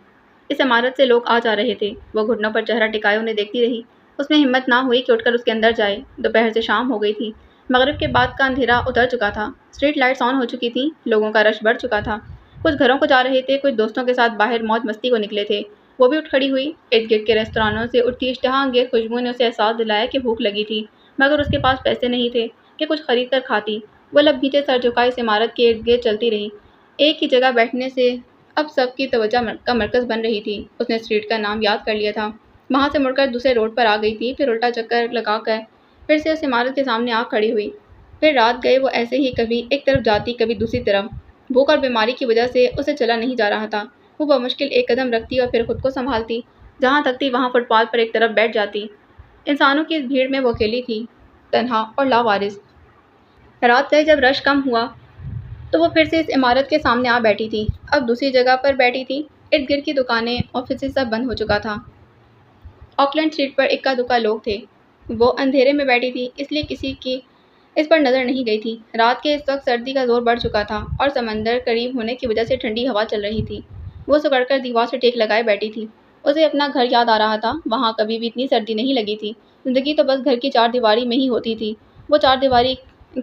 اس عمارت سے لوگ آ جا رہے تھے۔ وہ گھٹنوں پر چہرہ ٹکائے انہیں دیکھتی رہی۔ اس میں ہمت نہ ہوئی کہ اٹھ کر اس کے اندر جائے۔ دوپہر سے شام ہو گئی تھی۔ مغرب کے بعد کا اندھیرا اتر چکا تھا۔ اسٹریٹ لائٹس آن ہو چکی تھیں۔ لوگوں کا رش بڑھ چکا تھا۔ کچھ گھروں کو جا رہے تھے، کچھ دوستوں کے ساتھ باہر موج مستی کو نکلے تھے۔ وہ بھی اٹھ کھڑی ہوئی۔ ارد گرد کے ریستورانوں سے اٹھتی اشتہا انگیز خوشبو نے اسے احساس دلایا کہ بھوک لگی تھی، مگر اس کے پاس پیسے نہیں تھے کہ کچھ خرید کر کھاتی۔ وہ لب بھیجے سر جھکائے اس عمارت کے ارد گرد چلتی رہی۔ ایک ہی جگہ بیٹھنے سے اب سب کی توجہ کا مرکز بن رہی تھی۔ اس نے اسٹریٹ کا نام یاد کر لیا تھا۔ وہاں سے مڑ کر دوسرے روڈ پر آ گئی تھی، پھر الٹا چکر لگا کر پھر سے اس عمارت کے سامنے آ کھڑی ہوئی۔ پھر رات گئے وہ ایسے ہی کبھی ایک طرف جاتی کبھی دوسری طرف۔ بھوک اور بیماری کی وجہ سے اسے چلا نہیں جا رہا تھا۔ وہ بمشکل ایک قدم رکھتی اور پھر خود کو سنبھالتی۔ جہاں تھکتی وہاں فٹ پاتھ پر ایک طرف بیٹھ جاتی۔ انسانوں کی اس بھیڑ میں وہ اکیلی تھی، تنہا اور لاوارث۔ رات گئے جب رش کم ہوا تو وہ پھر سے اس عمارت کے سامنے آ بیٹھی تھی۔ اب دوسری جگہ پر بیٹھی تھی۔ ارد گرد کی دکانیں، آفسز سب بند ہو چکا تھا۔ آکلینڈ اسٹریٹ پر اکا دکا لوگ تھے۔ وہ اندھیرے میں بیٹھی تھی، اس لیے کسی کی اس پر نظر نہیں گئی تھی۔ رات کے اس وقت سردی کا زور بڑھ چکا تھا اور سمندر قریب ہونے کی وجہ سے ٹھنڈی ہوا چل رہی تھی۔ وہ سکڑ کر دیوار سے ٹیک لگائے بیٹھی تھی۔ اسے اپنا گھر یاد آ رہا تھا۔ وہاں کبھی بھی اتنی سردی نہیں لگی تھی۔ زندگی تو بس گھر کی چار دیواری میں ہی ہوتی تھی۔ وہ چار دیواری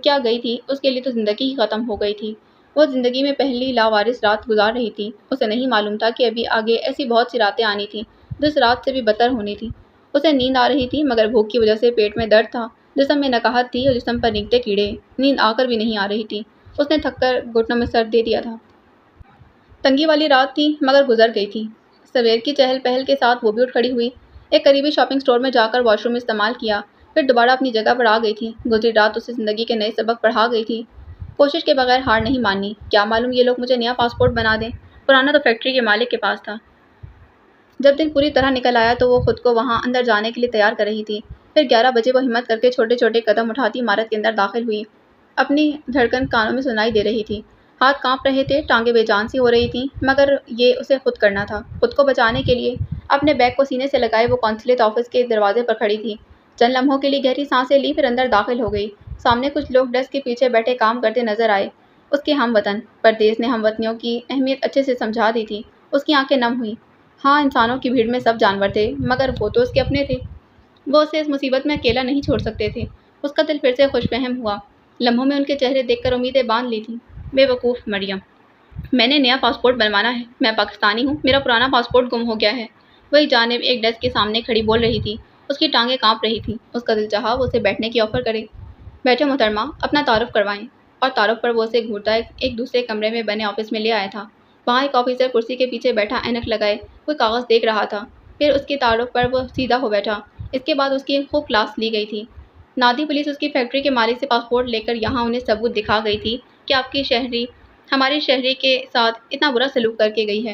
کیا گئی تھی، اس کے لیے تو زندگی ہی ختم ہو گئی تھی۔ وہ زندگی میں پہلی لاوارث رات گزار رہی تھی۔ اسے نہیں معلوم تھا کہ ابھی آگے ایسی بہت سی راتیں آنی تھیں جو اس رات سے بھی بدتر ہونی تھی۔ اسے نیند آ رہی تھی، مگر بھوک کی وجہ سے پیٹ میں درد تھا، جسم میں نقاہت تھی اور جسم پر رینگتے کیڑے۔ نیند آ کر بھی نہیں آ رہی تھی۔ اس نے تھک کر گھٹنوں میں سر دے دیا تھا۔ تنگی والی رات تھی، مگر گزر گئی تھی۔ سویر کی چہل پہل کے ساتھ وہ بھی اٹھ کھڑی ہوئی۔ ایک قریبی شاپنگ سٹور میں جا کر واش روم استعمال کیا، پھر دوبارہ اپنی جگہ پر آ گئی تھی۔ گزری رات اسے زندگی کے نئے سبق پڑھا گئی تھی۔ کوشش کے بغیر ہار نہیں ماننی۔ کیا معلوم یہ لوگ مجھے نیا پاسپورٹ بنا دیں، پرانا تو فیکٹری کے مالک کے پاس تھا۔ جب دن پوری طرح نکل آیا تو وہ خود کو وہاں اندر جانے کے لیے تیار کر رہی تھی۔ پھر 11 بجے وہ ہمت کر کے چھوٹے چھوٹے قدم اٹھاتی عمارت کے اندر داخل ہوئی۔ اپنی دھڑکن کانوں میں سنائی دے رہی تھی۔ ہاتھ کانپ رہے تھے، ٹانگیں بے جان سی ہو رہی تھیں، مگر یہ اسے خود کرنا تھا۔ خود کو بچانے کے لیے اپنے بیگ کو سینے سے لگائے وہ قونصلیٹ آفس کے دروازے پر کھڑی تھی۔ چند لمحوں کے لیے گہری سانسیں لی، پھر اندر داخل ہو گئی۔ سامنے کچھ لوگ ڈیسک کے پیچھے بیٹھے کام کرتے نظر آئے۔ اس کے ہم وطن۔ پردیس نے ہم وطنیوں کی اہمیت اچھے سے سمجھا دی تھی۔ اس کی آنکھیں نم ہوئیں۔ ہاں، انسانوں کی بھیڑ میں سب جانور تھے، مگر وہ تو اس کے اپنے تھے۔ وہ اسے اس مصیبت میں اکیلا نہیں چھوڑ سکتے تھے۔ اس کا دل پھر سے خوش فہم ہوا۔ لمحوں میں ان کے چہرے دیکھ کر امیدیں باندھ لی تھیں۔ بے وقوف مریم، میں نے نیا پاسپورٹ بنوانا ہے۔ میں پاکستانی ہوں، میرا پرانا پاسپورٹ گم ہو گیا ہے۔ وہی جانب ایک ڈیسک کے سامنے کھڑی بول رہی تھی۔ اس کی ٹانگیں کانپ رہی تھیں۔ اس کا دل چاہا وہ اسے بیٹھنے کی آفر کرے۔ بیٹھے محترمہ، اپنا تعارف کروائیں۔ اور تعارف پر وہ اسے گھورتا ایک دوسرے کمرے میں بنے آفس میں لے آیا تھا۔ وہاں ایک آفیسر کرسی کے پیچھے بیٹھا اینک لگائے کوئی کاغذ دیکھ رہا تھا۔ پھر اس کے تعارف پر وہ سیدھا ہو بیٹھا۔ اس کے بعد اس کی خوب کلاس لی گئی تھی۔ نادی پولیس اس کی فیکٹری کے مالک سے پاسپورٹ لے کر یہاں انہیں ثبوت دکھا گئی تھی کہ آپ کی شہری ہماری شہری کے ساتھ اتنا برا سلوک کر کے گئی ہے۔